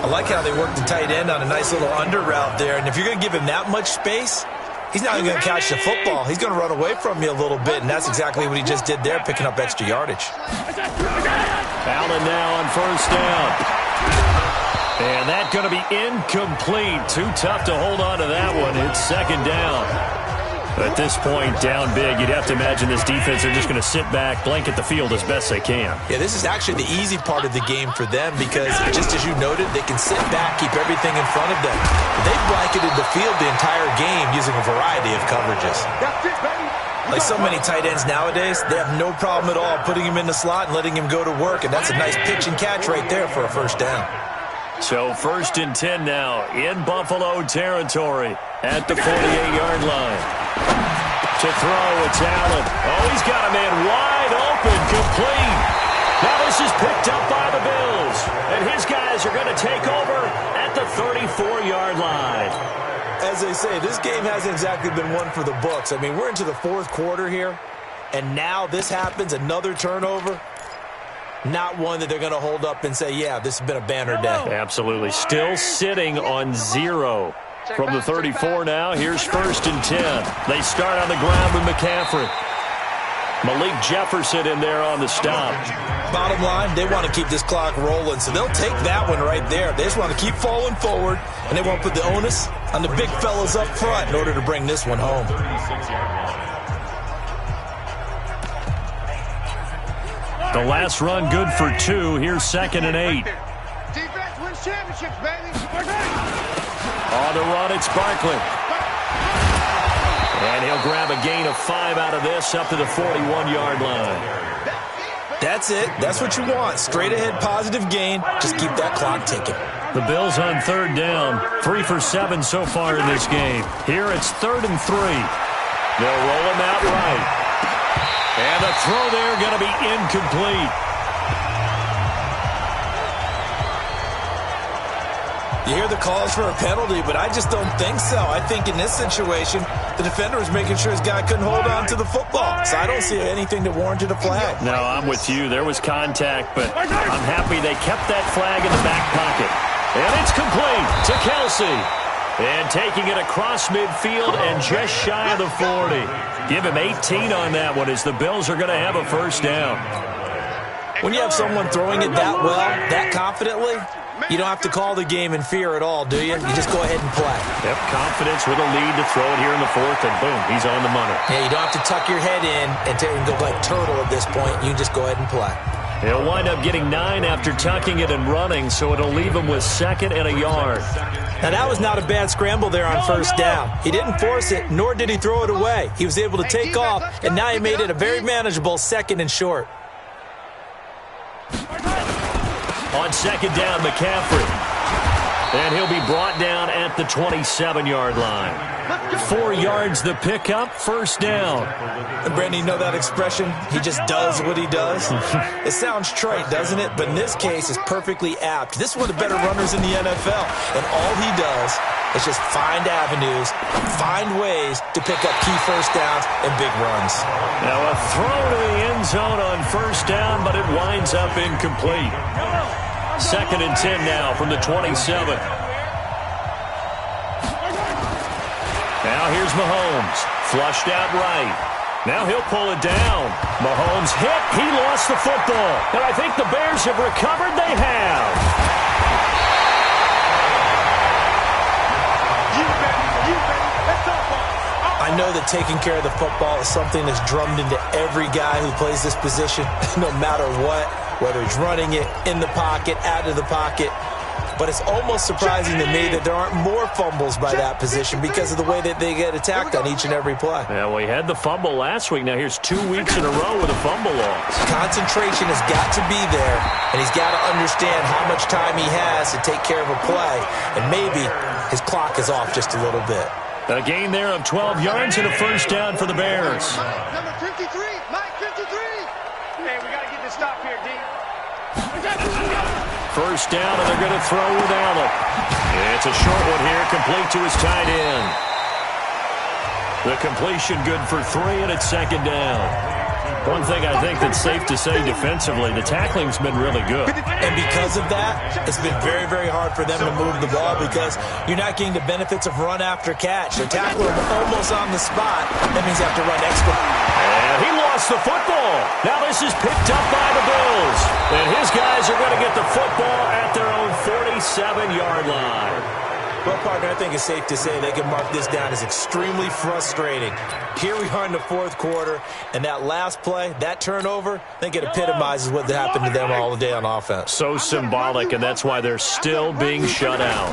I like how they work the tight end on a nice little under route there. And if you're going to give him that much space, he's not even going to catch the football. He's going to run away from you a little bit, and that's exactly what he just did there, picking up extra yardage. Allen now on first down. And that's going to be incomplete. Too tough to hold on to that one. It's 2nd down. At this point, down big, you'd have to imagine this defense are just going to sit back, blanket the field as best they can. Yeah, this is actually the easy part of the game for them because, just as you noted, they can sit back, keep everything in front of them. They've blanketed the field the entire game using a variety of coverages. Like so many tight ends nowadays, they have no problem at all putting him in the slot and letting him go to work, and that's a nice pitch and catch right there for a first down. So 1st and 10 now in Buffalo territory at the 48-yard line. To throw, it's Allen. Oh, he's got a man wide open, complete. Now this is picked up by the Bills. And his guys are going to take over at the 34-yard line. As they say, this game hasn't exactly been one for the books. I mean, we're into the 4th quarter here, and now this happens, another turnover. not one that they're going to hold up and say, yeah, this has been a banner day. Absolutely. Still sitting on 0. From the 34 now, here's 1st and 10. They start on the ground with McCaffrey. Malik Jefferson in there on the stop. Bottom line, they want to keep this clock rolling, so they'll take that one right there. They just want to keep falling forward, and they won't put the onus on the big fellas up front in order to bring this one home. The last run good for 2. Here's 2nd and 8. Defense wins championships, baby. On the run, it's Barkley. And he'll grab a gain of 5 out of this up to the 41-yard line. That's it. That's what you want. Straight ahead, positive gain. Just keep that clock ticking. The Bills on 3rd down. 3 for 7 so far in this game. Here it's 3rd and 3. They'll roll him out right. And the throw there going to be incomplete. You hear the calls for a penalty, but I just don't think so. I think in this situation, the defender was making sure his guy couldn't hold on to the football. So I don't see anything that warranted a flag. No, I'm with you. There was contact, but I'm happy they kept that flag in the back pocket. And it's complete to Kelsey. And taking it across midfield and just shy of the 40. Give him 18 on that one as the Bills are going to have a 1st down. When you have someone throwing it that well, that confidently, you don't have to call the game in fear at all, do you? You just go ahead and play. Yep, confidence with a lead to throw it here in the 4th, and boom, he's on the money. Yeah, you don't have to tuck your head in and go like turtle at this point. You just go ahead and play. He'll wind up getting 9 after tucking it and running, so it'll leave him with 2nd and a yard. Now, that was not a bad scramble there on 1st down. He didn't force it, nor did he throw it away. He was able to take off, and now he made it a very manageable 2nd and short. On 2nd down, McCaffrey. And he'll be brought down at the 27-yard line. 4 yards the pickup, 1st down. And Brandon, you know that expression? He just does what he does? It sounds trite, doesn't it? But in this case, it's perfectly apt. This is one of the better runners in the NFL. And all he does is just find avenues, find ways to pick up key 1st downs and big runs. Now a throw to the end zone on 1st down, but it winds up incomplete. 2nd and 10 now from the 27. Now here's Mahomes. Flushed out right. Now he'll pull it down. Mahomes hit. He lost the football. And I think the Bears have recovered. They have. I know that taking care of the football is something that's drummed into every guy who plays this position, no matter what. Whether he's running it in the pocket, out of the pocket. But it's almost surprising to me that there aren't more fumbles by that position because of the way that they get attacked on each and every play. Yeah, well, he had the fumble last week. Now here's 2 weeks in a row with a fumble loss. Concentration has got to be there, and he's got to understand how much time he has to take care of a play. And maybe his clock is off just a little bit. A gain there of 12 yards and a 1st down for the Bears. Number 53, Mike 53. Hey, we got to get this stop here, D. 1st down, and they're going to throw with Allen. It's a short one here, complete to his tight end. The completion good for 3, and it's 2nd down. One thing I think that's safe to say defensively, the tackling's been really good. And because of that, it's been very, very hard for them to move the ball because you're not getting the benefits of run after catch. They're tackling almost on the spot. That means you have to run extra. And he lost the football. Now this is picked up by the Bills. And his guys are going to get the football at their own 47-yard line. Well, partner, I think it's safe to say they can mark this down as extremely frustrating. Here we are in the 4th quarter, and that last play, that turnover, I think it epitomizes what happened to them all day on offense. So symbolic, and that's why they're still being shut out.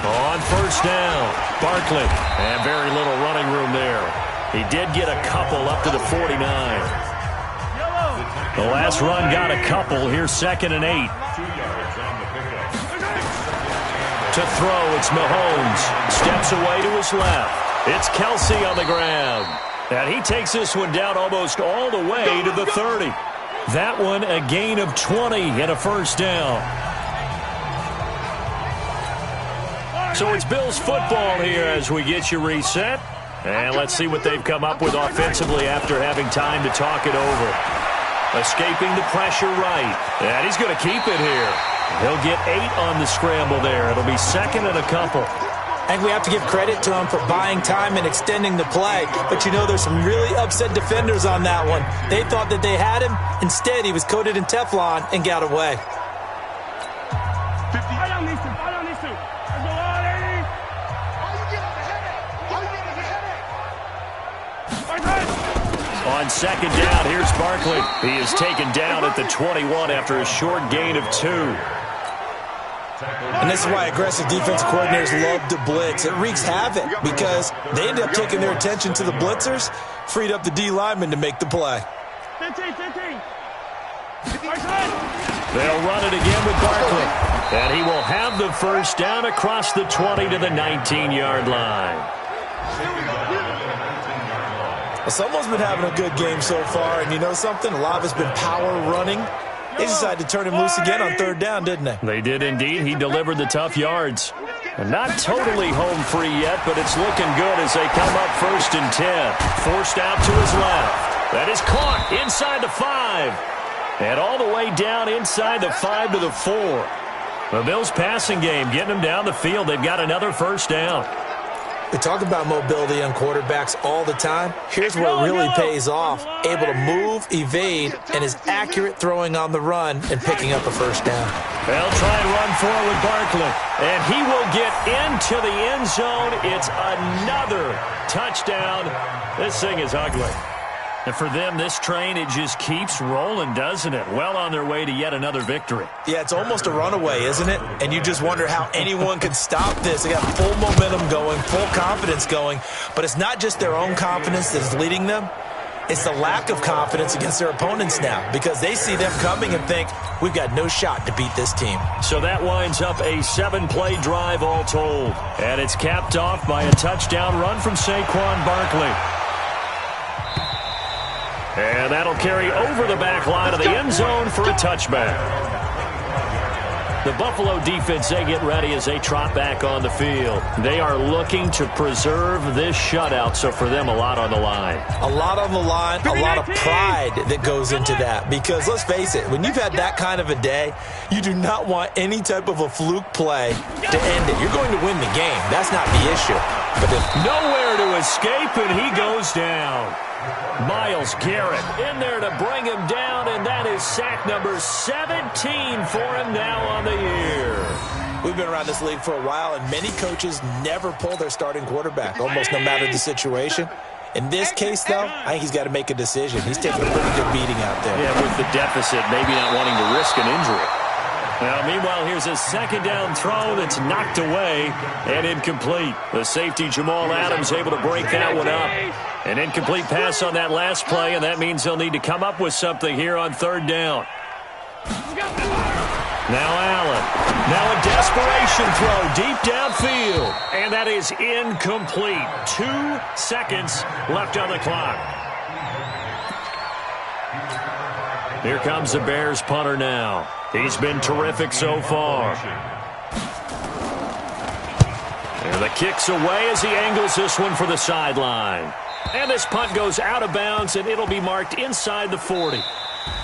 On 1st down, Barkley, and very little running room there. He did get a couple up to the 49. The last run got a couple. Here's 2nd and 8. To throw, it's Mahomes. Steps away to his left. It's Kelsey on the ground. And he takes this one down almost all the way to the 30. That one a gain of 20 and a 1st down. So it's Bills football here as we get you reset. And let's see what they've come up with offensively after having time to talk it over. Escaping the pressure right. And he's going to keep it here. He'll get 8 on the scramble there. It'll be second and a couple. I think we have to give credit to him for buying time and extending the play. But, you know, there's some really upset defenders on that one. They thought that they had him. Instead, he was coated in Teflon and got away. On second down, here's Barkley. He is taken down at the 21 after a short gain of 2. And this is why aggressive defensive coordinators love to blitz. It wreaks havoc because they end up taking their attention to the blitzers, freed up the D lineman to make the play. 15. They'll run it again with Barkley. And he will have the first down across the 20 to the 19-yard line. Well, someone's been having a good game so far, and you know something? A lot of it's been power running. They decided to turn him loose again on third down, didn't they? They did indeed. He delivered the tough yards. And not totally home free yet, but it's looking good as they come up first and 10. Forced out to his left. That is caught inside the 5. And all the way down inside the 5 to the 4. The Bills' passing game getting them down the field. They've got another first down. We talk about mobility on quarterbacks all the time. Here's where it really pays off. Able to move, evade, and is accurate throwing on the run and picking up a first down. They'll try and run forward with Barkley. And he will get into the end zone. It's another touchdown. This thing is ugly. And for them, this train, it just keeps rolling, doesn't it? Well on their way to yet another victory. Yeah, it's almost a runaway, isn't it? And you just wonder how anyone could stop this. They got full momentum going, full confidence going. But it's not just their own confidence that is leading them. It's the lack of confidence against their opponents now because they see them coming and think, we've got no shot to beat this team. So that winds up a 7-play drive all told. And it's capped off by a touchdown run from Saquon Barkley. And that'll carry over the back line of the end zone for a touchback. The Buffalo defense, they get ready as they trot back on the field. They are looking to preserve this shutout, so for them, a lot on the line. A lot on the line, a lot of pride that goes into that. Because let's face it, when you've had that kind of a day, you do not want any type of a fluke play to end it. You're going to win the game. That's not the issue. But nowhere to escape, and he goes down. Myles Garrett in there to bring him down, and that is sack number 17 for him now on the year. We've been around this league for a while, and many coaches never pull their starting quarterback, almost no matter the situation. In this case, though, I think he's got to make a decision. He's taking a pretty good beating out there. Yeah, with the deficit, maybe not wanting to risk an injury. Now, meanwhile, here's a second down throw that's knocked away and incomplete. The safety, Jamal Adams, able to break that one up. An incomplete pass on that last play, and that means they'll need to come up with something here on third down. Now Allen. Now a desperation throw deep downfield. And that is incomplete. 2 seconds left on the clock. Here comes the Bears punter now. He's been terrific so far. And the kick's away as he angles this one for the sideline. And this punt goes out of bounds, and it'll be marked inside the 40.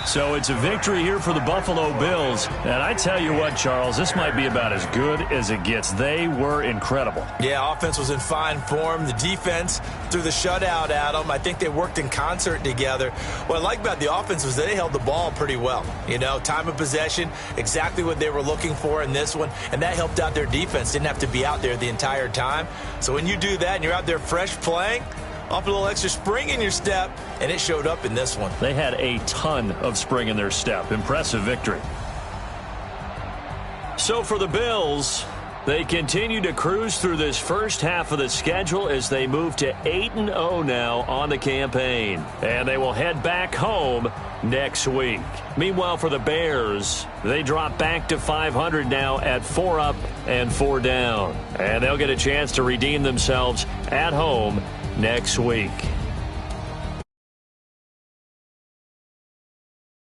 So it's a victory here for the Buffalo Bills. And I tell you what, Charles, this might be about as good as it gets. They were incredible. Yeah, offense was in fine form. The defense threw the shutout at them. I think they worked in concert together. What I like about the offense was they held the ball pretty well. You know, time of possession, exactly what they were looking for in this one. And that helped out their defense. Didn't have to be out there the entire time. So when you do that and you're out there fresh playing, off a little extra spring in your step, and it showed up in this one. They had a ton of spring in their step. Impressive victory. So for the Bills, they continue to cruise through this first half of the schedule as they move to 8-0 now on the campaign. And they will head back home next week. Meanwhile, for the Bears, they drop back to 500 now at 4 up and 4 down. And they'll get a chance to redeem themselves at home next week.